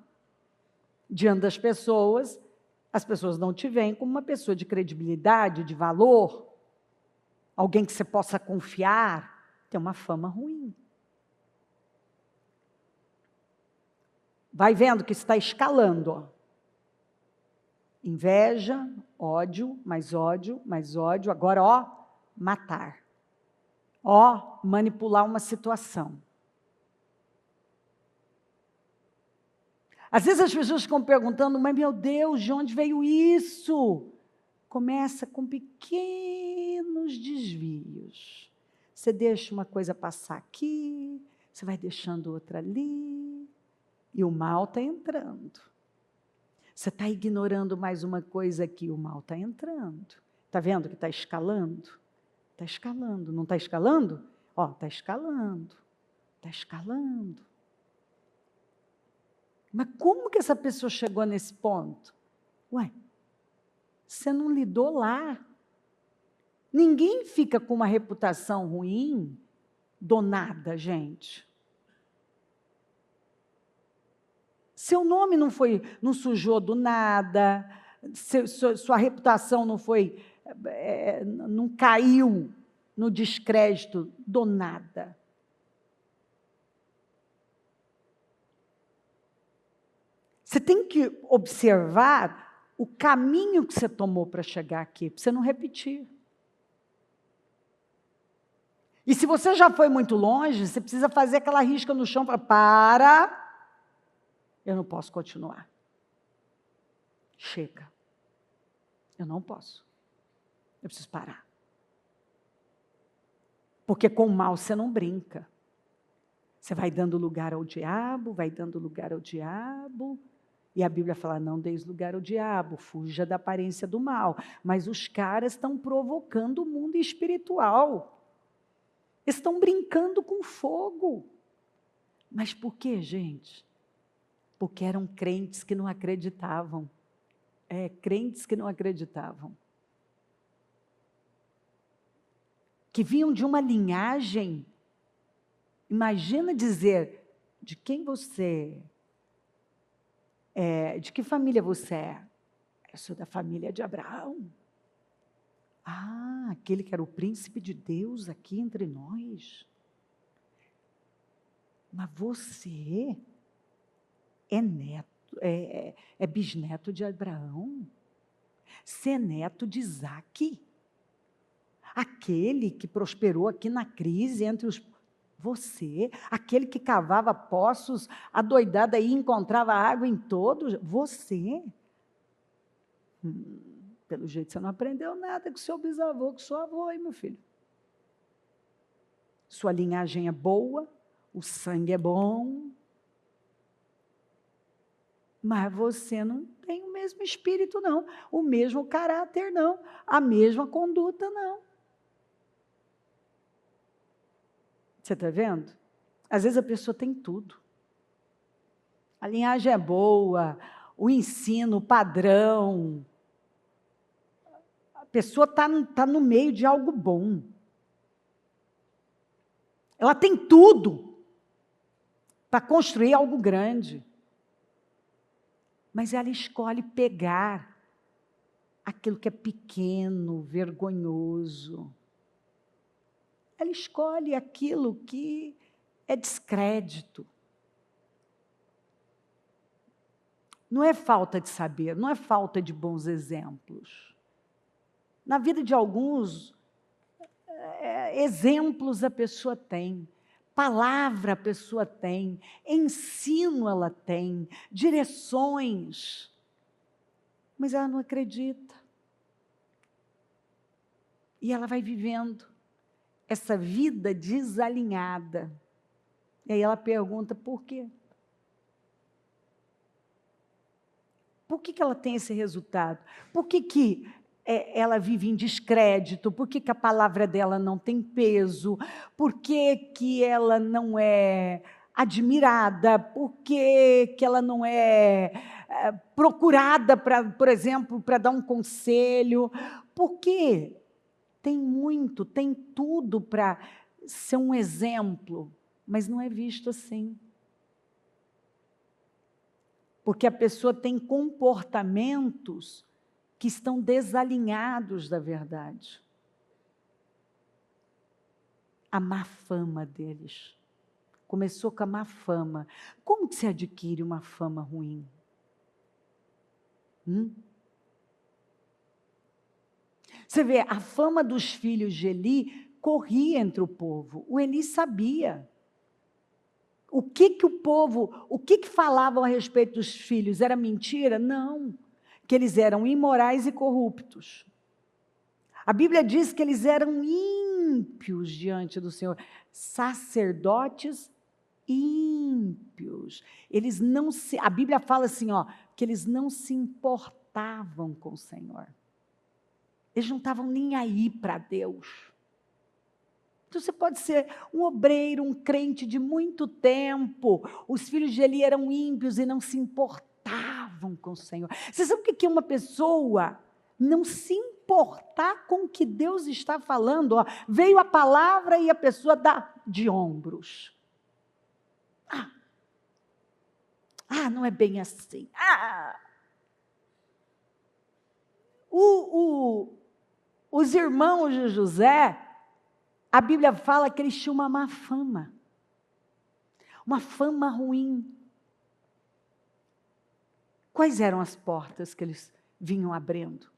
diante das pessoas, as pessoas não te veem como uma pessoa de credibilidade, de valor, alguém que você possa confiar. Tem uma fama ruim. Vai vendo que está escalando, ó. Inveja, ódio, mais ódio, mais ódio. Agora, ó, matar. Ó, manipular uma situação. Às vezes as pessoas ficam perguntando, mas meu Deus, de onde veio isso? Começa com pequenos desvios. Você deixa uma coisa passar aqui, você vai deixando outra ali. E o mal está entrando. Você está ignorando mais uma coisa aqui, o mal está entrando. Está vendo que está escalando? Está escalando. Não está escalando? Ó, está escalando. Está escalando. Mas como que essa pessoa chegou nesse ponto? Ué, você não lidou lá. Ninguém fica com uma reputação ruim do nada, gente. Seu nome não sujou do nada, sua reputação não caiu no descrédito do nada. Você tem que observar o caminho que você tomou para chegar aqui, para você não repetir. E se você já foi muito longe, você precisa fazer aquela risca no chão para... Eu não posso continuar. Chega. Eu não posso. Eu preciso parar. Porque com o mal você não brinca. Você vai dando lugar ao diabo, vai dando lugar ao diabo. E a Bíblia fala, não deis lugar ao diabo, fuja da aparência do mal. Mas os caras estão provocando o mundo espiritual. Estão brincando com fogo. Mas por quê, gente? Porque eram crentes que não acreditavam. Crentes que não acreditavam. Que vinham de uma linhagem. Imagina dizer, de quem você é, de que família você é? Eu sou da família de Abraão. Ah, aquele que era o príncipe de Deus aqui entre nós. Mas você é neto, é bisneto de Abraão. Você é neto de Isaque. Aquele que prosperou aqui na crise entre os... Você, aquele que cavava poços, adoidado aí, encontrava água em todos. Você. Pelo jeito você não aprendeu nada com seu bisavô, com seu avô, hein, meu filho? Sua linhagem é boa, o sangue é bom, mas você não tem o mesmo espírito, não, o mesmo caráter, não, a mesma conduta, não. Você está vendo? Às vezes a pessoa tem tudo. A linhagem é boa, o ensino, o padrão. A pessoa está no meio de algo bom. Ela tem tudo para construir algo grande. Mas ela escolhe pegar aquilo que é pequeno, vergonhoso. Ela escolhe aquilo que é descrédito. Não é falta de saber, não é falta de bons exemplos. Na vida de alguns, exemplos a pessoa tem, palavra a pessoa tem, ensino ela tem, direções, mas ela não acredita. E ela vai vivendo essa vida desalinhada. E aí ela pergunta, por quê? Por que ela tem esse resultado? Por que ela vive em descrédito? Por que a palavra dela não tem peso? Por que ela não é admirada? Por que ela não é procurada, por exemplo, para dar um conselho? Porque tem muito, tem tudo para ser um exemplo, mas não é visto assim. Porque a pessoa tem comportamentos que estão desalinhados da verdade. A má fama deles. Começou com a má fama. Como que se adquire uma fama ruim? Você vê, a fama dos filhos de Eli corria entre o povo. O Eli sabia. O que falavam a respeito dos filhos? Era mentira? Não. Que eles eram imorais e corruptos. A Bíblia diz que eles eram ímpios diante do Senhor. Sacerdotes ímpios. A Bíblia fala assim, que eles não se importavam com o Senhor. Eles não estavam nem aí para Deus. Então, você pode ser um obreiro, um crente de muito tempo. Os filhos de Eli eram ímpios e não se importavam com o Senhor. Você sabe o que é uma pessoa não se importar com o que Deus está falando? Veio a palavra e a pessoa dá de ombros. Não é bem assim. Os irmãos de José, a Bíblia fala que eles tinham uma má fama. Uma fama ruim. Quais eram as portas que eles vinham abrindo?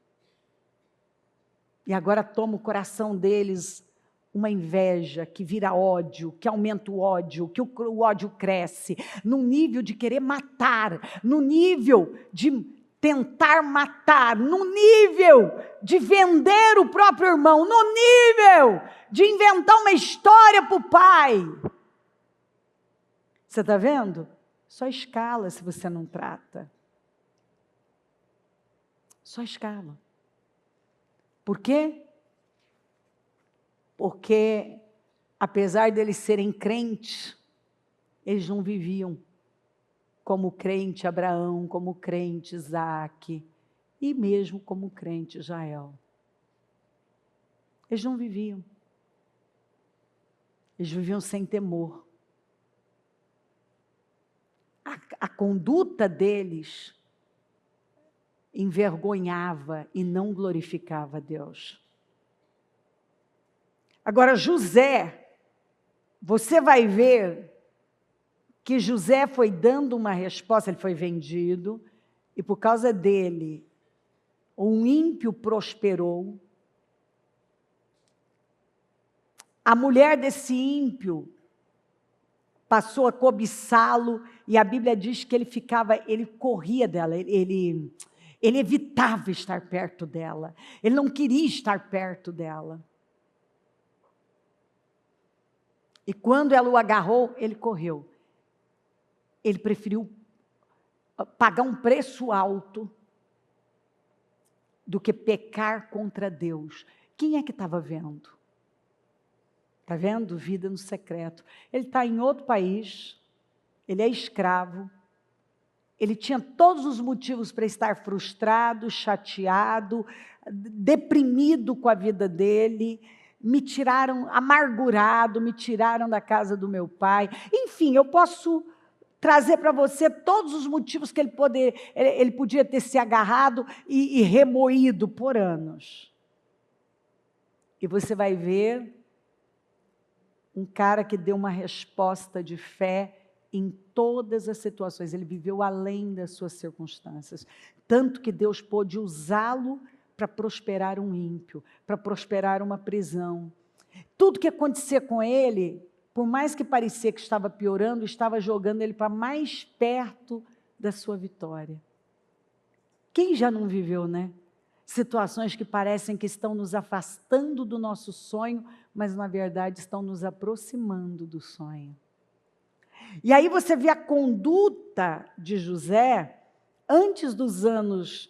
E agora toma o coração deles uma inveja que vira ódio, que aumenta o ódio, que o ódio cresce, no nível de querer matar, no nível de tentar matar, no nível de vender o próprio irmão, no nível de inventar uma história para o pai. Você está vendo? Só escala se você não trata. Só escala. Por quê? Porque, apesar deles serem crentes, eles não viviam como o crente Abraão, como o crente Isaac, e mesmo como o crente Israel. Eles não viviam. Eles viviam sem temor. A conduta deles envergonhava e não glorificava a Deus. Agora, José, você vai ver que José foi dando uma resposta, ele foi vendido, e por causa dele, um ímpio prosperou. A mulher desse ímpio passou a cobiçá-lo, e a Bíblia diz que ele corria dela, ele Ele evitava estar perto dela. Ele não queria estar perto dela. E quando ela o agarrou, ele correu. Ele preferiu pagar um preço alto do que pecar contra Deus. Quem é que estava vendo? Está vendo? Vida no secreto. Ele está em outro país, ele é escravo, ele tinha todos os motivos para estar frustrado, chateado, deprimido com a vida dele, me tiraram, amargurado, me tiraram da casa do meu pai. Enfim, eu posso trazer para você todos os motivos que ele podia ter se agarrado e remoído por anos. E você vai ver um cara que deu uma resposta de fé em todas as situações. Ele viveu além das suas circunstâncias. Tanto que Deus pôde usá-lo para prosperar um ímpio, para prosperar uma prisão. Tudo que acontecia com ele, por mais que parecia que estava piorando, estava jogando ele para mais perto da sua vitória. Quem já não viveu, né? Situações que parecem que estão nos afastando do nosso sonho, mas na verdade estão nos aproximando do sonho. E aí você vê a conduta de José, antes dos anos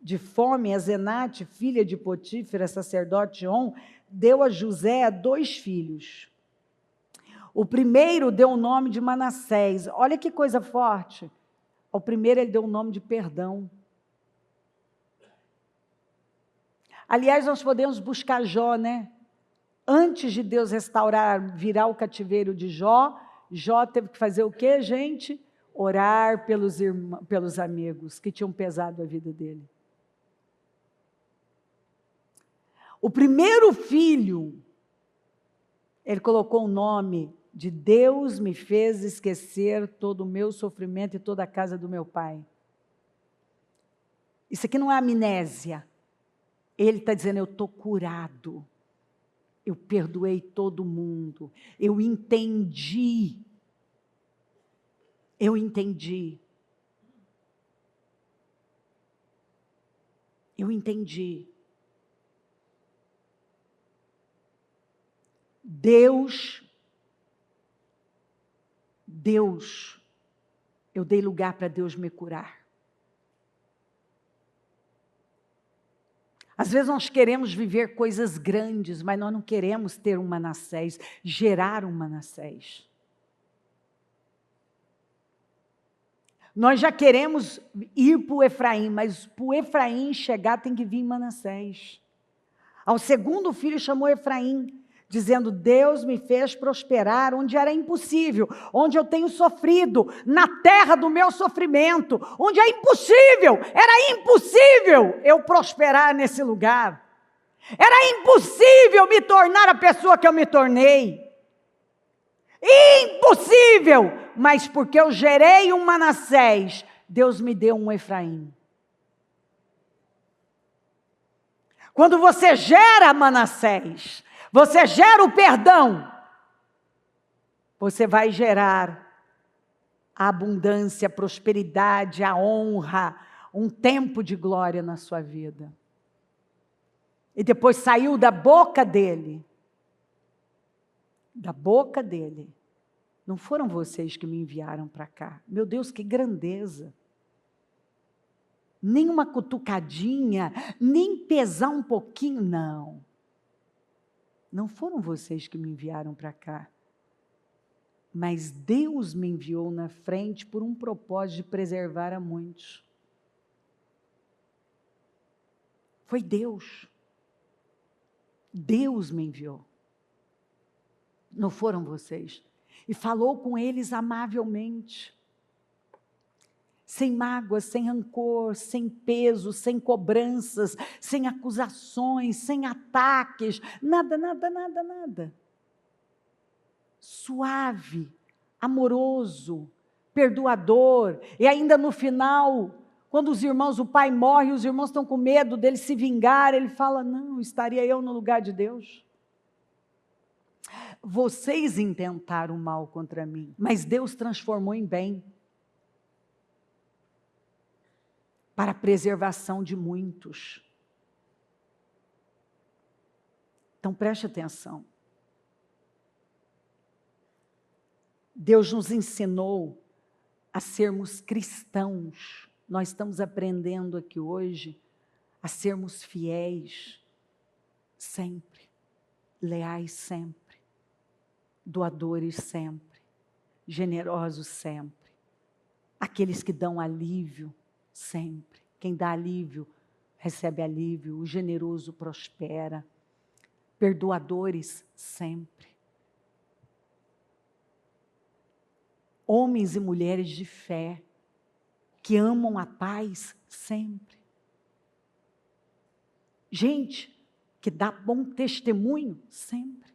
de fome. A Zenate, filha de Potífera, sacerdote On, deu a José 2 filhos. O primeiro deu o nome de Manassés. Olha que coisa forte. Ao primeiro ele deu o nome de perdão. Aliás, nós podemos buscar Jó, né? Antes de Deus restaurar, virar o cativeiro de Jó, Jó teve que fazer o quê, gente? Orar pelos amigos que tinham pesado a vida dele. O primeiro filho, ele colocou o nome de Deus me fez esquecer todo o meu sofrimento e toda a casa do meu pai. Isso aqui não é amnésia. Ele está dizendo, eu estou curado. Eu perdoei todo mundo. Eu entendi. Eu entendi. Eu entendi. Deus, eu dei lugar para Deus me curar. Às vezes nós queremos viver coisas grandes, mas nós não queremos ter um Manassés, gerar um Manassés. Nós já queremos ir para o Efraim, mas para o Efraim chegar tem que vir Manassés. Ao segundo filho chamou Efraim, dizendo, Deus me fez prosperar onde era impossível, onde eu tenho sofrido, na terra do meu sofrimento, onde é impossível, era impossível eu prosperar nesse lugar. Era impossível me tornar a pessoa que eu me tornei. Impossível, mas porque eu gerei um Manassés, Deus me deu um Efraim. Quando você gera Manassés, você gera o perdão, você vai gerar a abundância, a prosperidade, a honra, um tempo de glória na sua vida. E depois saiu da boca dele, não foram vocês que me enviaram para cá. Meu Deus, que grandeza. Nem uma cutucadinha, nem pesar um pouquinho, não. Não foram vocês que me enviaram para cá. Mas Deus me enviou na frente por um propósito de preservar a muitos. Foi Deus. Deus me enviou. Não foram vocês. E falou com eles amavelmente. Sem mágoas, sem rancor, sem peso, sem cobranças, sem acusações, sem ataques, nada. Suave, amoroso, perdoador. E ainda no final, quando o pai morre, os irmãos estão com medo dele se vingar, ele fala, não, estaria eu no lugar de Deus? Vocês intentaram mal contra mim, mas Deus transformou em bem. para a preservação de muitos. Então preste atenção. Deus nos ensinou a sermos cristãos. Nós estamos aprendendo aqui hoje a sermos fiéis sempre, leais sempre, doadores sempre, generosos sempre, aqueles que dão alívio sempre. Quem dá alívio recebe alívio, o generoso prospera, perdoadores sempre. Homens e mulheres de fé, que amam a paz sempre. Gente que dá bom testemunho sempre.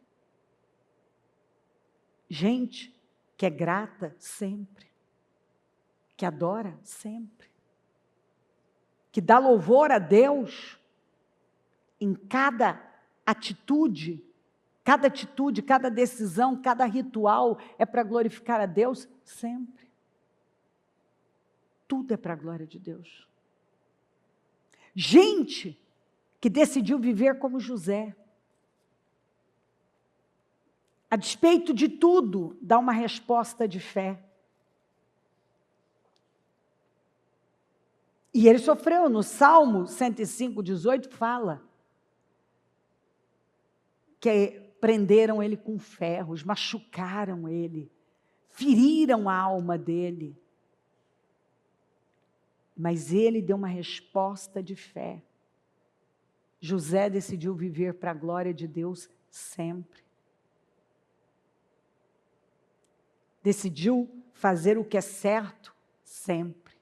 Gente que é grata sempre. Que adora sempre. Que dá louvor a Deus em cada atitude, cada decisão, cada ritual é para glorificar a Deus sempre. Tudo é para a glória de Deus. Gente que decidiu viver como José. A despeito de tudo, dá uma resposta de fé. E ele sofreu, no Salmo 105:18 fala que prenderam ele com ferros, machucaram ele, feriram a alma dele. Mas ele deu uma resposta de fé. José decidiu viver para a glória de Deus sempre. Decidiu fazer o que é certo sempre.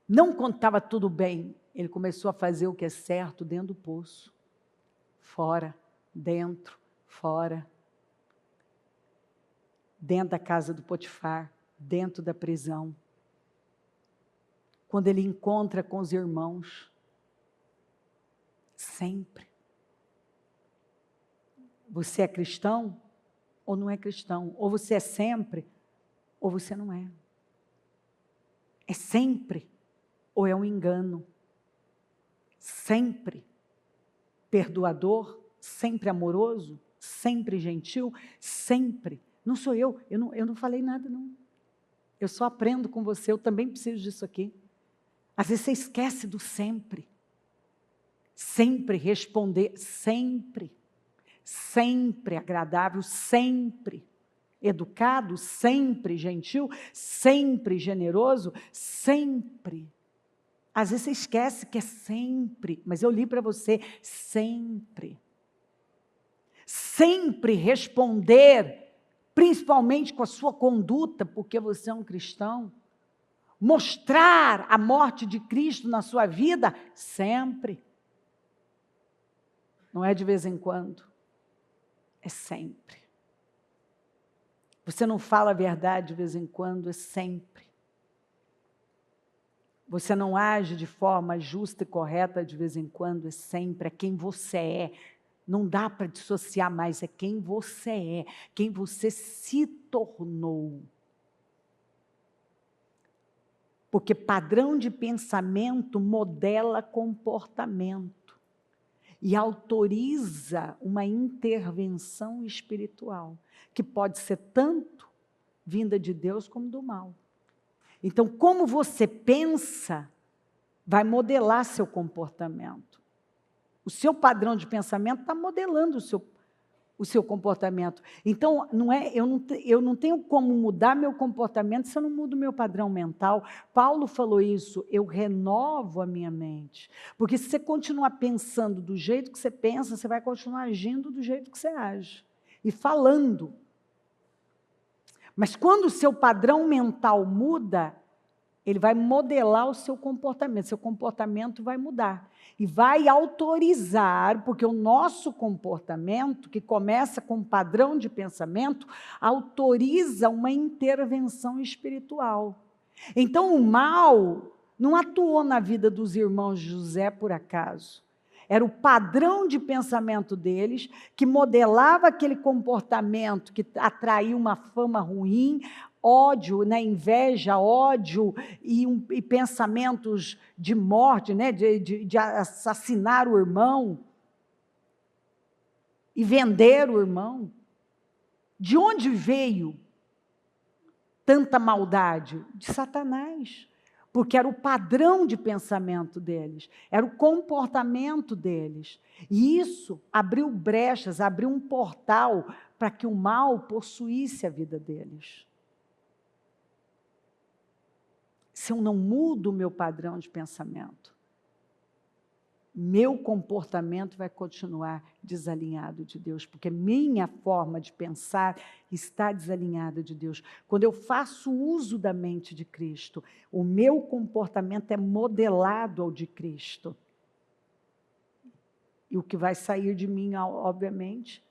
Não quando estava tudo bem, ele começou a fazer o que é certo dentro do poço. Fora, dentro, fora. Dentro da casa do Potifar, dentro da prisão. Quando ele encontra com os irmãos, sempre. Você é cristão ou não é cristão? Ou você é sempre, ou você não é. É sempre, ou é um engano. Sempre perdoador, sempre amoroso, sempre gentil, sempre. Não sou eu não falei nada não. Eu só aprendo com você, eu também preciso disso aqui. Às vezes você esquece do sempre. Sempre responder, sempre. Sempre agradável, sempre. Educado, sempre gentil, sempre generoso, sempre. Às vezes você esquece que é sempre, mas eu li para você, sempre. Sempre responder, principalmente com a sua conduta, porque você é um cristão. Mostrar a morte de Cristo na sua vida, sempre. Não é de vez em quando, é sempre. Você não fala a verdade de vez em quando, é sempre. Você não age de forma justa e correta de vez em quando, é sempre. É quem você é. Não dá para dissociar mais, é quem você é, quem você se tornou. Porque padrão de pensamento modela comportamento e autoriza uma intervenção espiritual, que pode ser tanto vinda de Deus como do mal. Então, como você pensa, vai modelar seu comportamento. O seu padrão de pensamento está modelando o seu comportamento. Então, eu não tenho como mudar meu comportamento se eu não mudo meu padrão mental. Paulo falou isso, eu renovo a minha mente. Porque se você continuar pensando do jeito que você pensa, você vai continuar agindo do jeito que você age. E falando. Mas quando o seu padrão mental muda, ele vai modelar o seu comportamento vai mudar. E vai autorizar, porque o nosso comportamento, que começa com um padrão de pensamento, autoriza uma intervenção espiritual. Então, o mal não atuou na vida dos irmãos de José por acaso. Era o padrão de pensamento deles, que modelava aquele comportamento que atraía uma fama ruim, ódio, né, inveja, ódio e pensamentos de morte, né, de assassinar o irmão e vender o irmão. De onde veio tanta maldade? De Satanás. Porque era o padrão de pensamento deles, era o comportamento deles. E isso abriu brechas, abriu um portal para que o mal possuísse a vida deles. Se eu não mudo o meu padrão de pensamento, meu comportamento vai continuar desalinhado de Deus, porque minha forma de pensar está desalinhada de Deus. Quando eu faço uso da mente de Cristo, o meu comportamento é modelado ao de Cristo. E o que vai sair de mim, obviamente,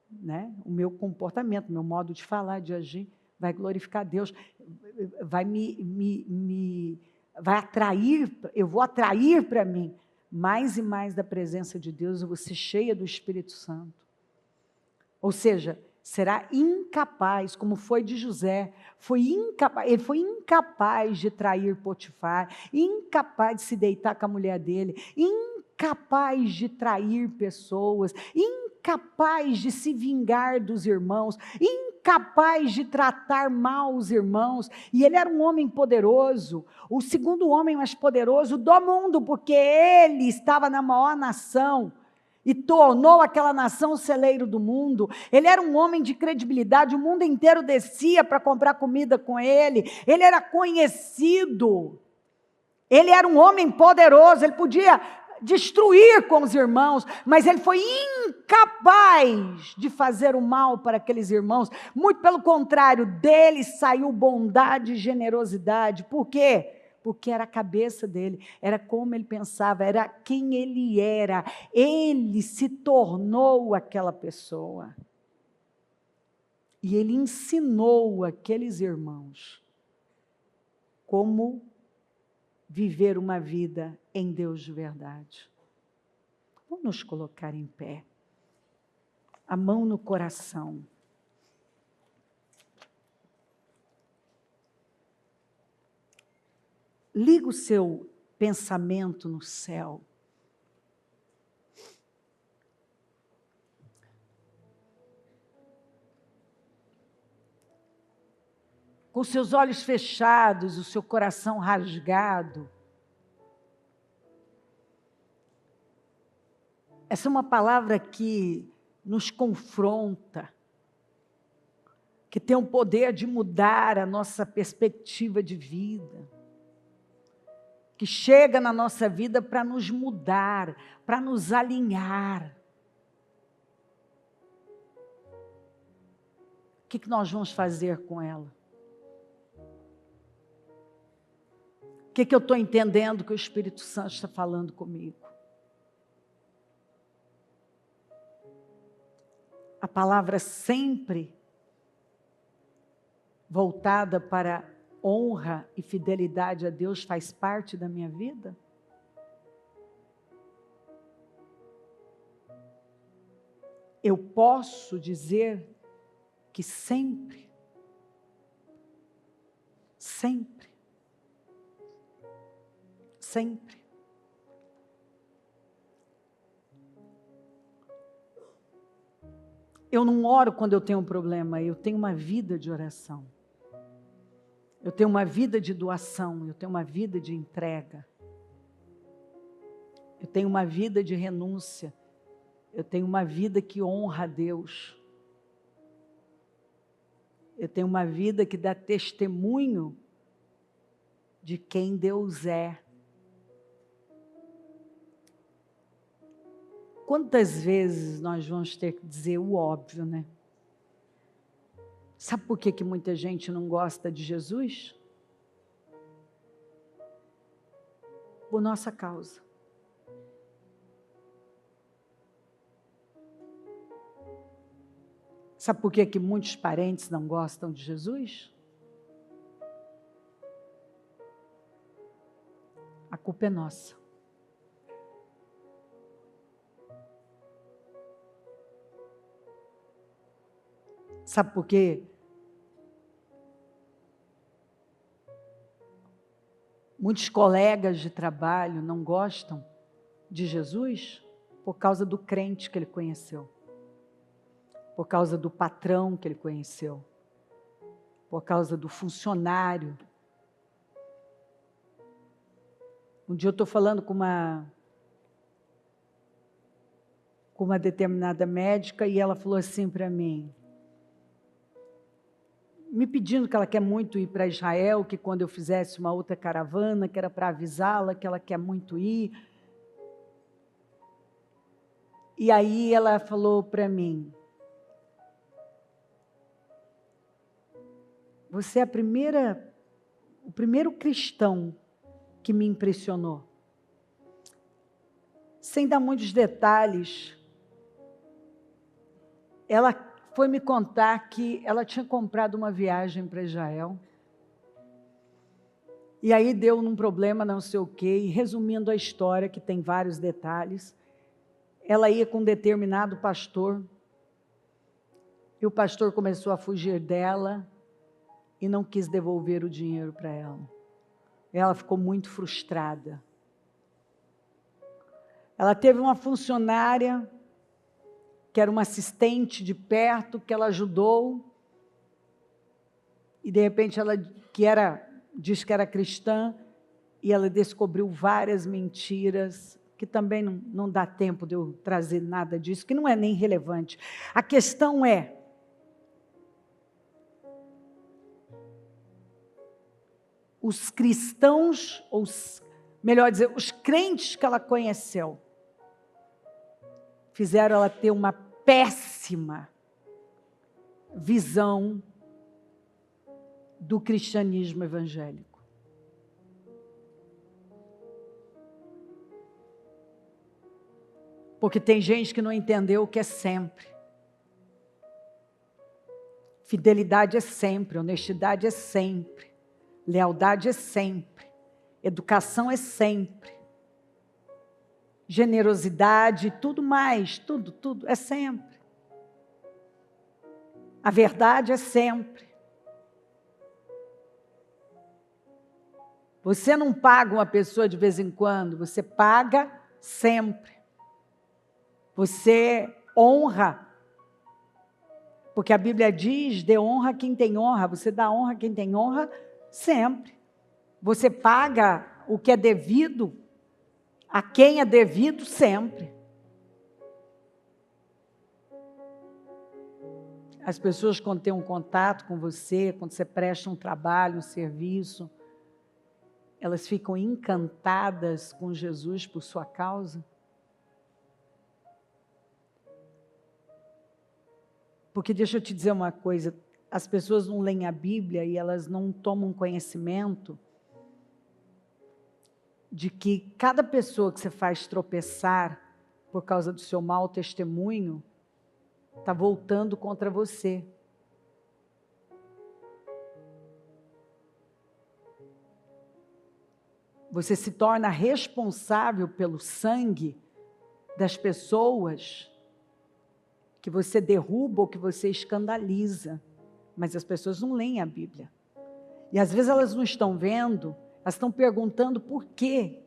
né, o meu comportamento, meu modo de falar, de agir, vai glorificar Deus, vai vai atrair, eu vou atrair para mim mais e mais da presença de Deus, eu vou ser cheia do Espírito Santo. Ou seja, será incapaz, como foi de José, ele foi incapaz de trair Potifar, incapaz de se deitar com a mulher dele, incapaz de trair pessoas, incapaz de se vingar dos irmãos, incapaz de tratar mal os irmãos, e ele era um homem poderoso, o segundo homem mais poderoso do mundo, porque ele estava na maior nação, e tornou aquela nação o celeiro do mundo. Ele era um homem de credibilidade, o mundo inteiro descia para comprar comida com ele, ele era conhecido, ele era um homem poderoso, ele podia destruir com os irmãos, mas ele foi incapaz de fazer o mal para aqueles irmãos, muito pelo contrário, dele saiu bondade e generosidade. Por quê? Porque era a cabeça dele, era como ele pensava, era quem ele era, ele se tornou aquela pessoa, e ele ensinou aqueles irmãos como viver uma vida em Deus de verdade. Vamos nos colocar em pé, a mão no coração. Liga o seu pensamento no céu. Com seus olhos fechados, o seu coração rasgado. Essa é uma palavra que nos confronta, que tem o poder de mudar a nossa perspectiva de vida, que chega na nossa vida para nos mudar, para nos alinhar. O que nós vamos fazer com ela? O que eu estou entendendo que o Espírito Santo está falando comigo? A palavra sempre voltada para honra e fidelidade a Deus faz parte da minha vida? Eu posso dizer que sempre, sempre, sempre. Eu não oro quando eu tenho um problema, eu tenho uma vida de oração. Eu tenho uma vida de doação, eu tenho uma vida de entrega. Eu tenho uma vida de renúncia. Eu tenho uma vida que honra a Deus. Eu tenho uma vida que dá testemunho de quem Deus é. Quantas vezes nós vamos ter que dizer o óbvio, né? Sabe por que muita gente não gosta de Jesus? Por nossa causa. Sabe por que muitos parentes não gostam de Jesus? A culpa é nossa. Sabe por quê? Muitos colegas de trabalho não gostam de Jesus por causa do crente que ele conheceu, por causa do patrão que ele conheceu, por causa do funcionário. Um dia eu estou falando com uma determinada médica e ela falou assim para mim, me pedindo que ela quer muito ir para Israel, que quando eu fizesse uma outra caravana, que era para avisá-la, que ela quer muito ir. E aí ela falou para mim, você é o primeiro cristão que me impressionou. Sem dar muitos detalhes, ela foi me contar que ela tinha comprado uma viagem para Israel. E aí deu num problema não sei o quê, e resumindo a história, que tem vários detalhes, ela ia com um determinado pastor, e o pastor começou a fugir dela, e não quis devolver o dinheiro para ela. Ela ficou muito frustrada. Ela teve uma funcionária, que era uma assistente de perto, que ela ajudou, e de repente ela, diz que era cristã, e ela descobriu várias mentiras, que também não dá tempo de eu trazer nada disso, que não é nem relevante. A questão é, os cristãos, ou melhor dizer, os crentes que ela conheceu, fizeram ela ter uma péssima visão do cristianismo evangélico. Porque tem gente que não entendeu o que é sempre. Fidelidade é sempre, honestidade é sempre, lealdade é sempre, educação é sempre, generosidade, tudo mais, tudo é sempre. A verdade é sempre. Você não paga uma pessoa de vez em quando, você paga sempre. Você honra, porque a Bíblia diz, dê honra a quem tem honra, você dá honra a quem tem honra sempre. Você paga o que é devido a quem é devido sempre. As pessoas, quando têm um contato com você, quando você presta um trabalho, um serviço, elas ficam encantadas com Jesus por sua causa. Porque deixa eu te dizer uma coisa, as pessoas não leem a Bíblia e elas não tomam conhecimento de que cada pessoa que você faz tropeçar por causa do seu mau testemunho, está voltando contra você. Você se torna responsável pelo sangue das pessoas que você derruba ou que você escandaliza. Mas as pessoas não leem a Bíblia. E às vezes elas não estão vendo, elas estão perguntando por quê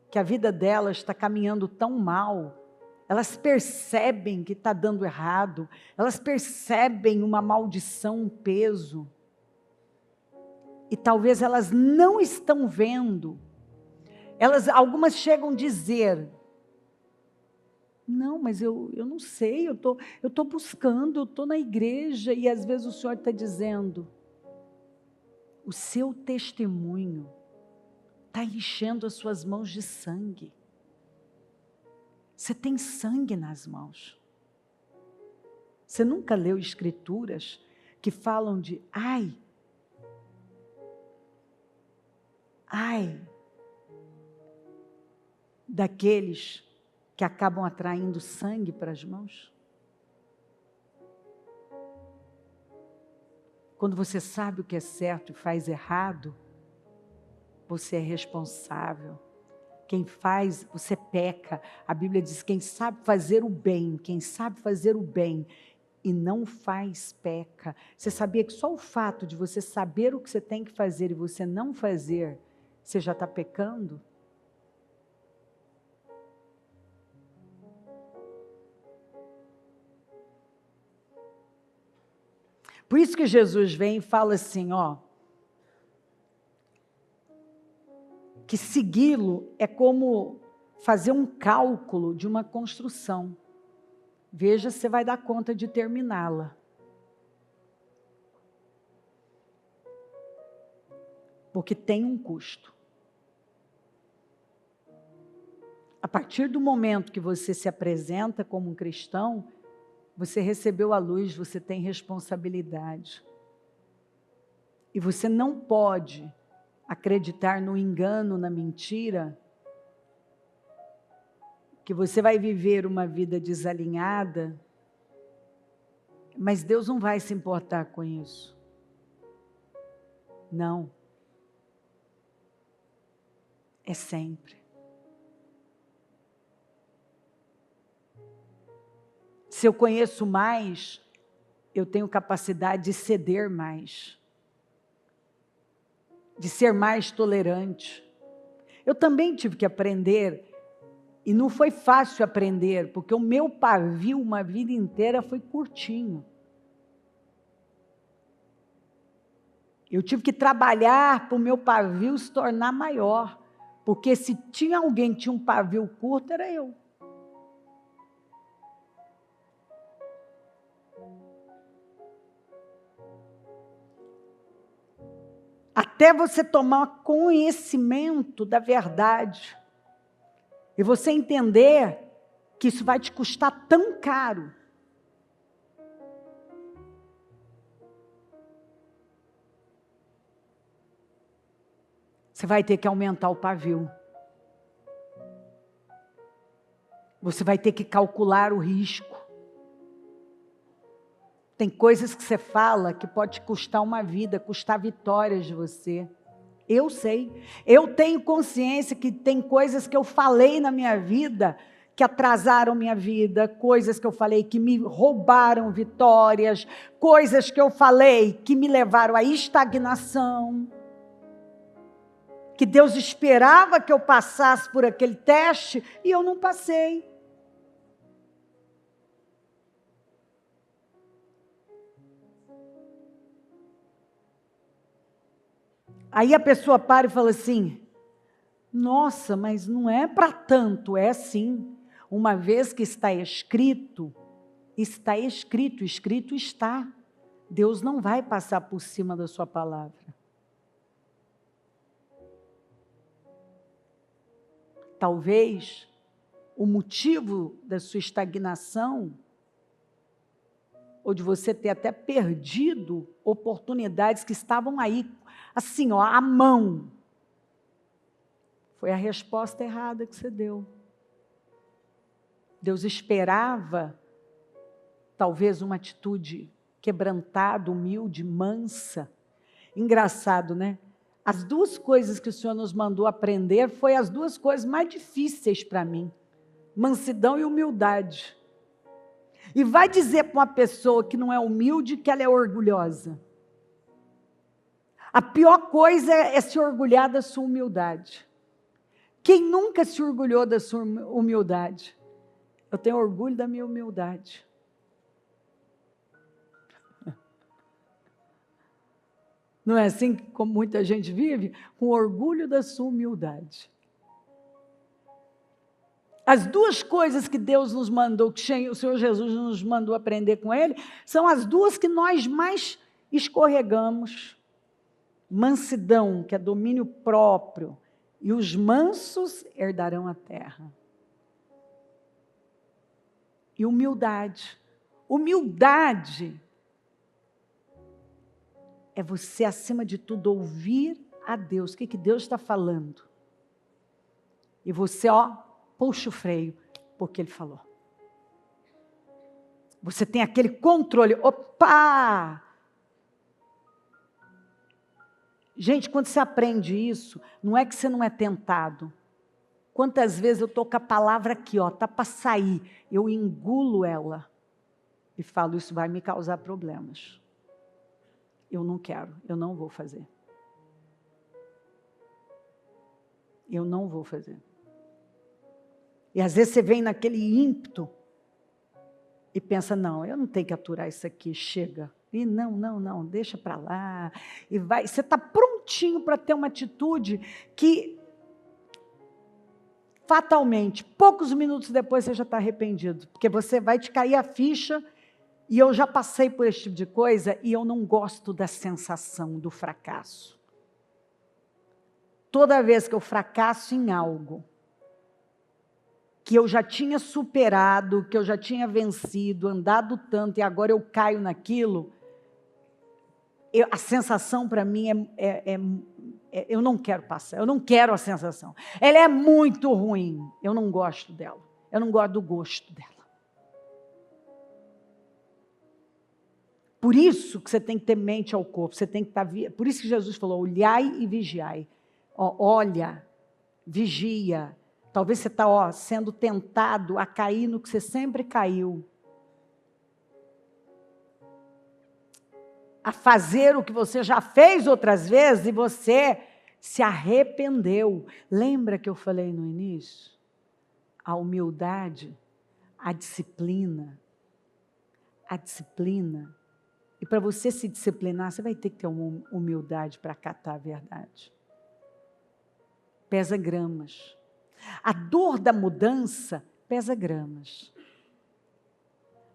que a vida delas está caminhando tão mal. Elas percebem que está dando errado, elas percebem uma maldição, um peso. E talvez elas não estão vendo. Algumas chegam a dizer, não, mas eu não sei, eu tô buscando, eu estou na igreja, e às vezes o Senhor está dizendo, o seu testemunho está enchendo as suas mãos de sangue. Você tem sangue nas mãos. Você nunca leu escrituras que falam de ai daqueles que acabam atraindo sangue para as mãos? Quando você sabe o que é certo e faz errado, você é responsável. Quem faz, você peca. A Bíblia diz, quem sabe fazer o bem e não faz, peca. Você sabia que só o fato de você saber o que você tem que fazer e você não fazer, Você já está pecando? Por isso que Jesus vem e fala assim, ó, que segui-lo é como fazer um cálculo de uma construção. Veja se você vai dar conta de terminá-la. Porque tem um custo. A partir do momento que você se apresenta como um cristão, você recebeu a luz, você tem responsabilidade. E você não pode acreditar no engano, na mentira, que você vai viver uma vida desalinhada, mas Deus não vai se importar com isso. Não. É sempre. Se eu conheço mais, eu tenho capacidade de ceder mais, de ser mais tolerante. Eu também tive que aprender, e não foi fácil aprender, porque o meu pavio uma vida inteira foi curtinho. Eu tive que trabalhar para o meu pavio se tornar maior, porque se tinha alguém que tinha um pavio curto, era eu. Até você tomar conhecimento da verdade, e você entender que isso vai te custar tão caro. Você vai ter que aumentar o pavio. Você vai ter que calcular o risco. Tem coisas que você fala que pode custar uma vida, custar vitórias de você. Eu sei. Eu tenho consciência que tem coisas que eu falei na minha vida que atrasaram minha vida, coisas que eu falei que me roubaram vitórias, coisas que eu falei que me levaram à estagnação, que Deus esperava que eu passasse por aquele teste e eu não passei. Aí a pessoa para e fala assim, nossa, mas não é para tanto, é sim. Uma vez que está escrito, escrito está. Deus não vai passar por cima da sua palavra. Talvez o motivo da sua estagnação, ou de você ter até perdido oportunidades que estavam aí, assim, ó, à mão, foi a resposta errada que você deu. Deus esperava, talvez, uma atitude quebrantada, humilde, mansa. Engraçado, né? As duas coisas que o Senhor nos mandou aprender foi as duas coisas mais difíceis para mim. Mansidão e humildade. E vai dizer para uma pessoa que não é humilde que ela é orgulhosa. A pior coisa é se orgulhar da sua humildade. Quem nunca se orgulhou da sua humildade? Eu tenho orgulho da minha humildade. Não é assim como muita gente vive? Com orgulho da sua humildade. As duas coisas que Deus nos mandou, que o Senhor Jesus nos mandou aprender com Ele, são as duas que nós mais escorregamos. Mansidão, que é domínio próprio, e os mansos herdarão a terra. E humildade. Humildade é você, acima de tudo, ouvir a Deus. O que Deus está falando? E você, ó, puxa o freio, porque Ele falou. Você tem aquele controle. Opa! Gente, quando você aprende isso, não é que você não é tentado. Quantas vezes eu estou com a palavra aqui, ó, tá para sair, eu engulo ela e falo, isso vai me causar problemas. Eu não quero, eu não vou fazer. Eu não vou fazer. E às vezes você vem naquele ímpeto e pensa, não, eu não tenho que aturar isso aqui, chega. E não, deixa para lá. E vai. Você está prontinho para ter uma atitude que, fatalmente, poucos minutos depois você já está arrependido. Porque você vai te cair a ficha, e eu já passei por esse tipo de coisa, e eu não gosto da sensação do fracasso. Toda vez que eu fracasso em algo, que eu já tinha superado, que eu já tinha vencido, andado tanto, e agora eu caio naquilo, a sensação para mim eu não quero passar, eu não quero a sensação. Ela é muito ruim, eu não gosto dela, eu não gosto do gosto dela. Por isso que você tem que ter mente ao corpo, você tem que estar... Por isso que Jesus falou, olhai e vigiai. Olha, vigia. Talvez você está sendo tentado a cair no que você sempre caiu. A fazer o que você já fez outras vezes e você se arrependeu. Lembra que eu falei no início? A humildade, a disciplina. E para você se disciplinar, você vai ter que ter uma humildade para acatar a verdade. Pesa gramas. A dor da mudança pesa gramas.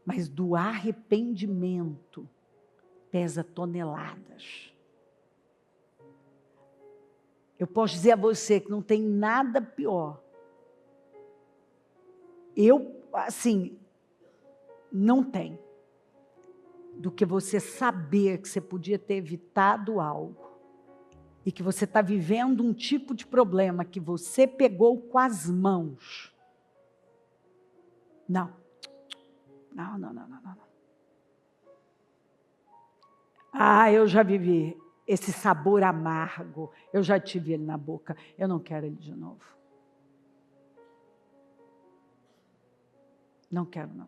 Mas do arrependimento pesa toneladas. Eu posso dizer a você que não tem nada pior. Não tem. Do que você saber que você podia ter evitado algo. E que você está vivendo um tipo de problema que você pegou com as mãos. Não. Eu já vivi esse sabor amargo. Eu já tive ele na boca. Eu não quero ele de novo. Não quero, não.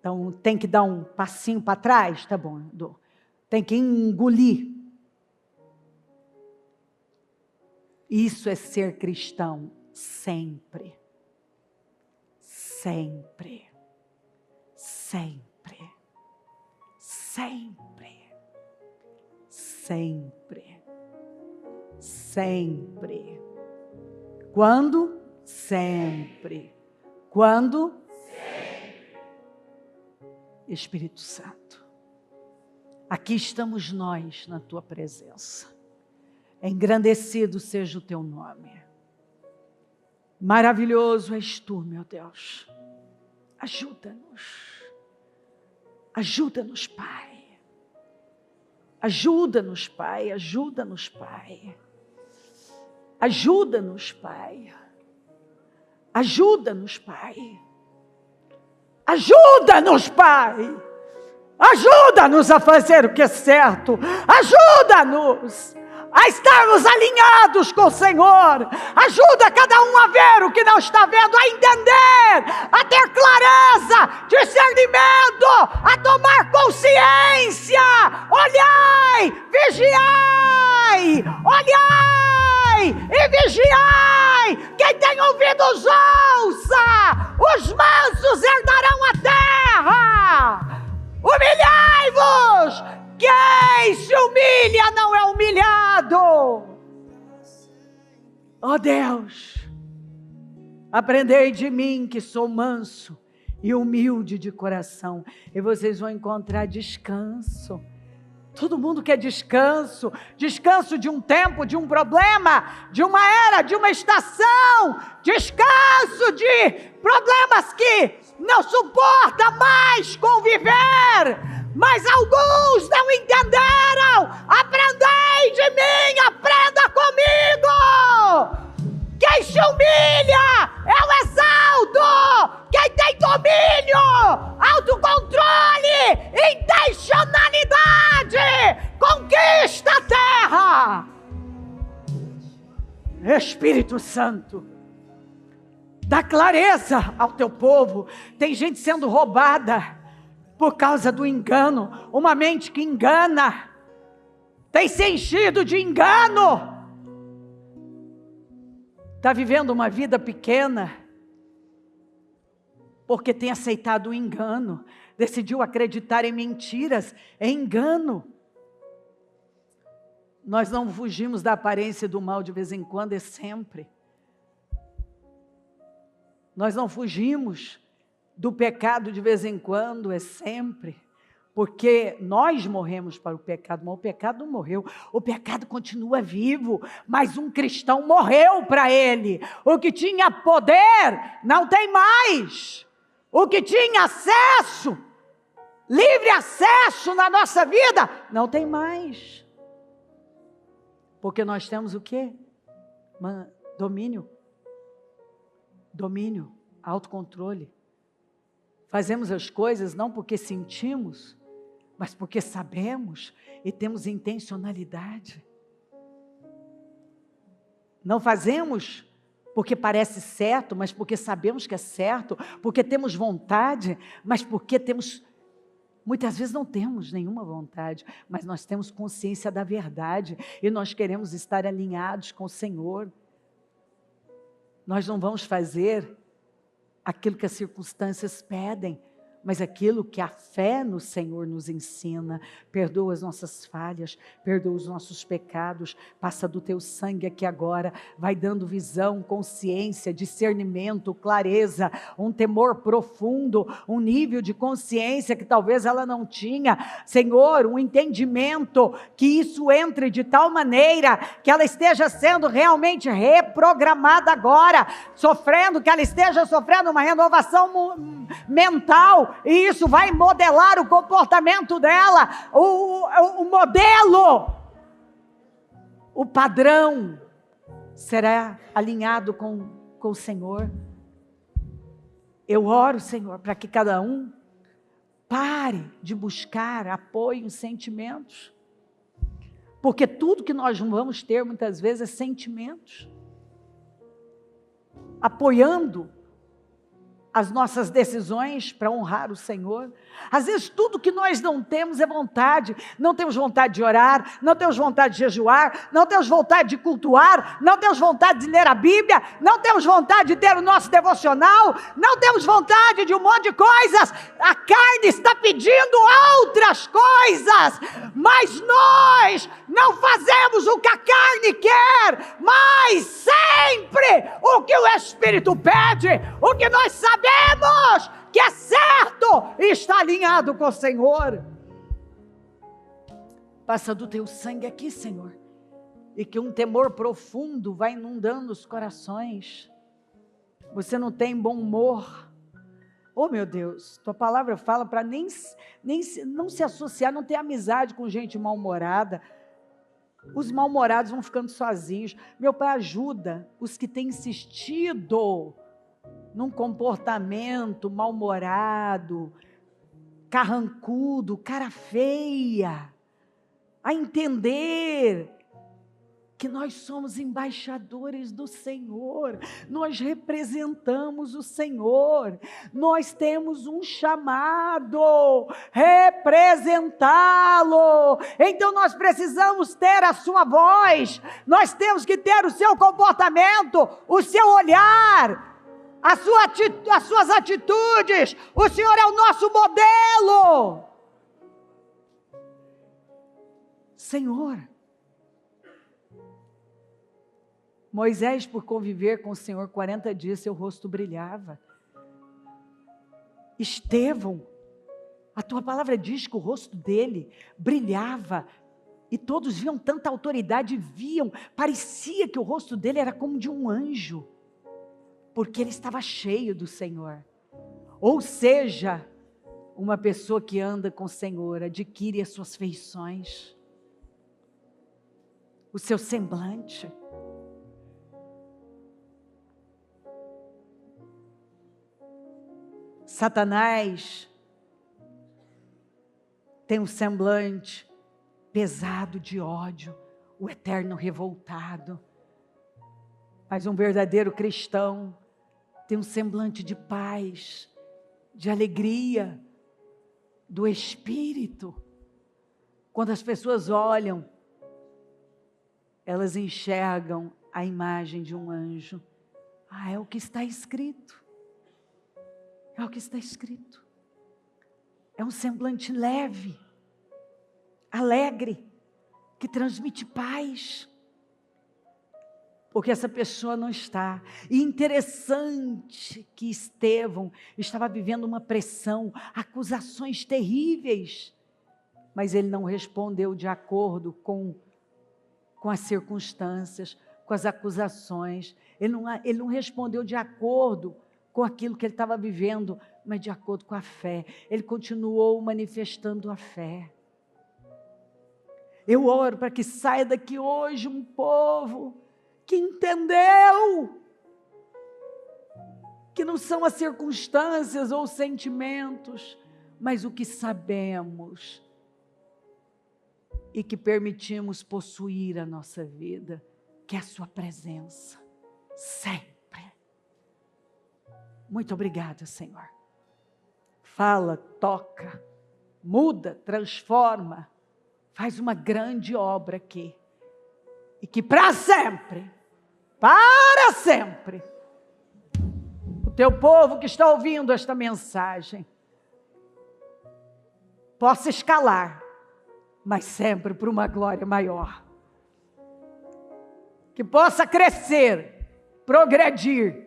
Então, tem que dar um passinho para trás? Tá bom, dou. Tem que engolir. Isso é ser cristão sempre. Sempre. Sempre. Sempre. Sempre. Sempre. Quando? Sempre. Quando? Espírito Santo, aqui estamos nós na tua presença. Engrandecido seja o teu nome. Maravilhoso és tu, meu Deus. Ajuda-nos. Ajuda-nos, Pai. Ajuda-nos, Pai. Ajuda-nos, Pai. Ajuda-nos, Pai. Ajuda-nos, Pai. Ajuda-nos, Pai. Ajuda-nos a fazer o que é certo. Ajuda-nos a estarmos alinhados com o Senhor. Ajuda cada um a ver o que não está vendo, a entender, a ter clareza, discernimento, a tomar consciência. Olhai, vigiai, olhai e vigiai. Quem tem ouvidos ouça. Os mansos herdarão a terra. Humilhai-vos. Quem se humilha não é humilhado. Ó Deus, aprendei de mim que sou manso e humilde de coração, e vocês vão encontrar descanso. Todo mundo quer descanso, descanso de um tempo, de um problema, de uma era, de uma estação, descanso de problemas que não suporta mais conviver, mas alguns não entenderam. Aprendei de mim, aprenda comigo. Quem se humilha, eu exalto. Quem tem domínio, autocontrole, intencionalidade, conquista a terra. Espírito Santo, dá clareza ao teu povo. Tem gente sendo roubada por causa do engano, uma mente que engana. tem se enchido de engano, está vivendo uma vida pequena, porque tem aceitado o engano, decidiu acreditar em mentiras, é engano. Nós não fugimos da aparência do mal de vez em quando, é sempre. Nós não fugimos do pecado de vez em quando, é sempre. Porque nós morremos para o pecado, mas o pecado não morreu. O pecado continua vivo, mas um cristão morreu para ele. O que tinha poder não tem mais. O que tinha acesso, livre acesso na nossa vida, não tem mais. Porque nós temos o quê? Domínio. Domínio, autocontrole. Fazemos as coisas não porque sentimos, mas porque sabemos e temos intencionalidade. Não fazemos porque parece certo, mas porque sabemos que é certo, porque temos vontade, mas porque temos... Muitas vezes não temos nenhuma vontade, mas nós temos consciência da verdade e nós queremos estar alinhados com o Senhor. Nós não vamos fazer aquilo que as circunstâncias pedem, mas aquilo que a fé no Senhor nos ensina. Perdoa as nossas falhas, perdoa os nossos pecados, passa do teu sangue aqui agora, vai dando visão, consciência, discernimento, clareza, um temor profundo, um nível de consciência que talvez ela não tinha. Senhor, um entendimento, que isso entre de tal maneira que ela esteja sendo realmente reprogramada agora, que ela esteja sofrendo uma renovação mental, e isso vai modelar o comportamento dela, o modelo, o padrão será alinhado com o Senhor. Eu oro, Senhor, para que cada um pare de buscar apoio em sentimentos, porque tudo que nós vamos ter muitas vezes é sentimentos, apoiando as nossas decisões para honrar o Senhor. Às vezes tudo que nós não temos é vontade. Não temos vontade de orar, não temos vontade de jejuar, não temos vontade de cultuar, não temos vontade de ler a Bíblia, não temos vontade de ter o nosso devocional, não temos vontade de um monte de coisas. A carne está pedindo outras coisas, mas nós não fazemos o que a carne quer, mas sempre o que o Espírito pede, o que nós sabemos que é certo e está alinhado com o Senhor. Passa do teu sangue aqui, Senhor, e que um temor profundo vai inundando os corações. Você não tem bom humor. Oh meu Deus, tua palavra fala para não se associar, não ter amizade com gente mal-humorada. Os mal-humorados vão ficando sozinhos. Meu Pai, ajuda os que têm insistido num comportamento mal-humorado, carrancudo, cara feia, a entender que nós somos embaixadores do Senhor, nós representamos o Senhor, nós temos um chamado, representá-lo, então nós precisamos ter a sua voz, nós temos que ter o seu comportamento, o seu olhar, as suas atitudes. O Senhor é o nosso modelo. Senhor, Moisés, por conviver com o Senhor 40 dias, seu rosto brilhava. Estevão, a tua palavra diz que o rosto dele brilhava, e todos viam tanta autoridade, parecia que o rosto dele era como de um anjo, porque ele estava cheio do Senhor. Ou seja, uma pessoa que anda com o Senhor adquire as suas feições, o seu semblante. Satanás tem um semblante pesado de ódio, o eterno revoltado. Mas um verdadeiro cristão tem um semblante de paz, de alegria, do Espírito. Quando as pessoas olham elas enxergam a imagem de um anjo. É o que está escrito. É o que está escrito. É um semblante leve, alegre, que transmite paz. Porque essa pessoa não está. E interessante que Estevão estava vivendo uma pressão, acusações terríveis, mas ele não respondeu de acordo com as circunstâncias, com as acusações. Ele não respondeu de acordo com aquilo que ele estava vivendo, mas de acordo com a fé. Ele continuou manifestando a fé. Eu oro para que saia daqui hoje um povo que entendeu que não são as circunstâncias ou os sentimentos, mas o que sabemos e que permitimos possuir a nossa vida, que é a sua presença, sempre. Muito obrigada, Senhor. Fala, toca, muda, transforma, faz uma grande obra aqui. E que para sempre, o teu povo que está ouvindo esta mensagem, possa escalar, mas sempre para uma glória maior. Que possa crescer, progredir,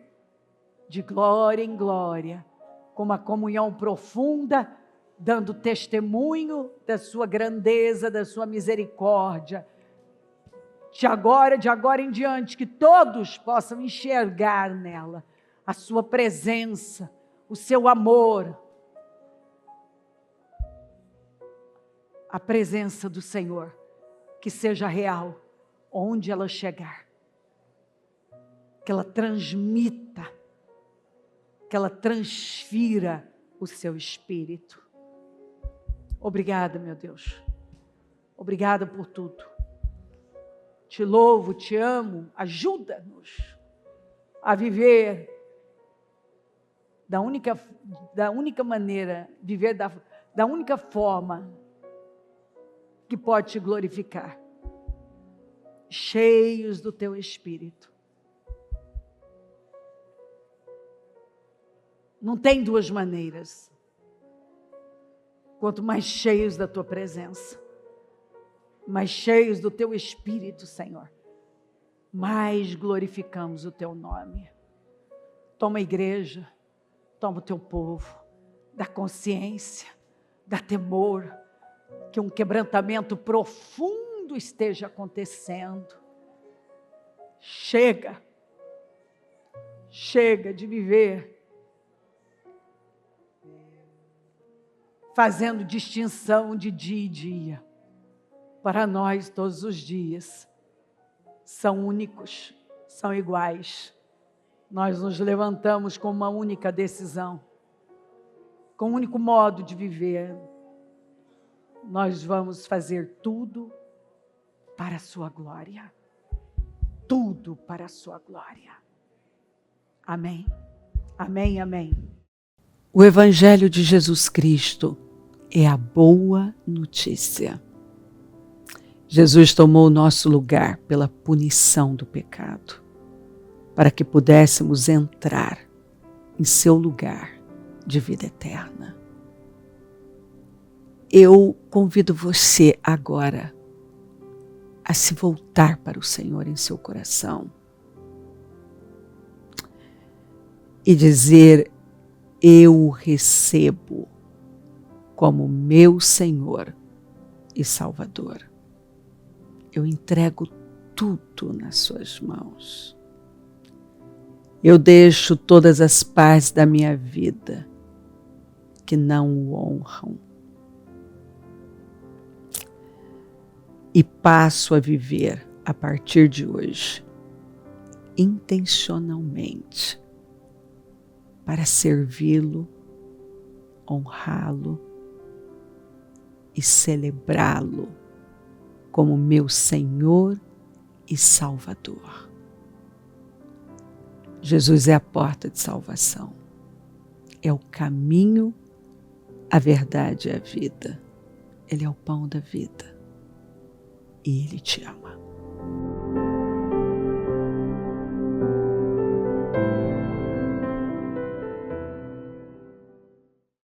de glória em glória, com uma comunhão profunda, dando testemunho da sua grandeza, da sua misericórdia. De agora em diante, que todos possam enxergar nela a sua presença, o seu amor, a presença do Senhor, que seja real, onde ela chegar, que ela transmita, que ela transfira o seu espírito. Obrigada, meu Deus, obrigada por tudo. Te louvo, te amo, ajuda-nos a viver da única maneira, viver da única forma que pode te glorificar, cheios do teu Espírito. Não tem duas maneiras, quanto mais cheios da tua presença, mais cheios do teu Espírito, Senhor, mais glorificamos o teu nome. Toma a igreja, toma o teu povo, dá consciência, dá temor, que um quebrantamento profundo esteja acontecendo. Chega de viver fazendo distinção de dia e dia. Para nós, todos os dias são únicos, são iguais. Nós nos levantamos com uma única decisão, com um único modo de viver. Nós vamos fazer tudo para a sua glória. Tudo para a sua glória. Amém. Amém, amém. O Evangelho de Jesus Cristo é a boa notícia. Jesus tomou o nosso lugar pela punição do pecado, para que pudéssemos entrar em seu lugar de vida eterna. Eu convido você agora a se voltar para o Senhor em seu coração e dizer: eu o recebo como meu Senhor e Salvador. Eu entrego tudo nas suas mãos. Eu deixo todas as partes da minha vida que não o honram e passo a viver a partir de hoje intencionalmente para servi-lo, honrá-lo e celebrá-lo como meu Senhor e Salvador. Jesus é a porta de salvação, é o caminho, a verdade e a vida. Ele é o pão da vida e Ele te ama.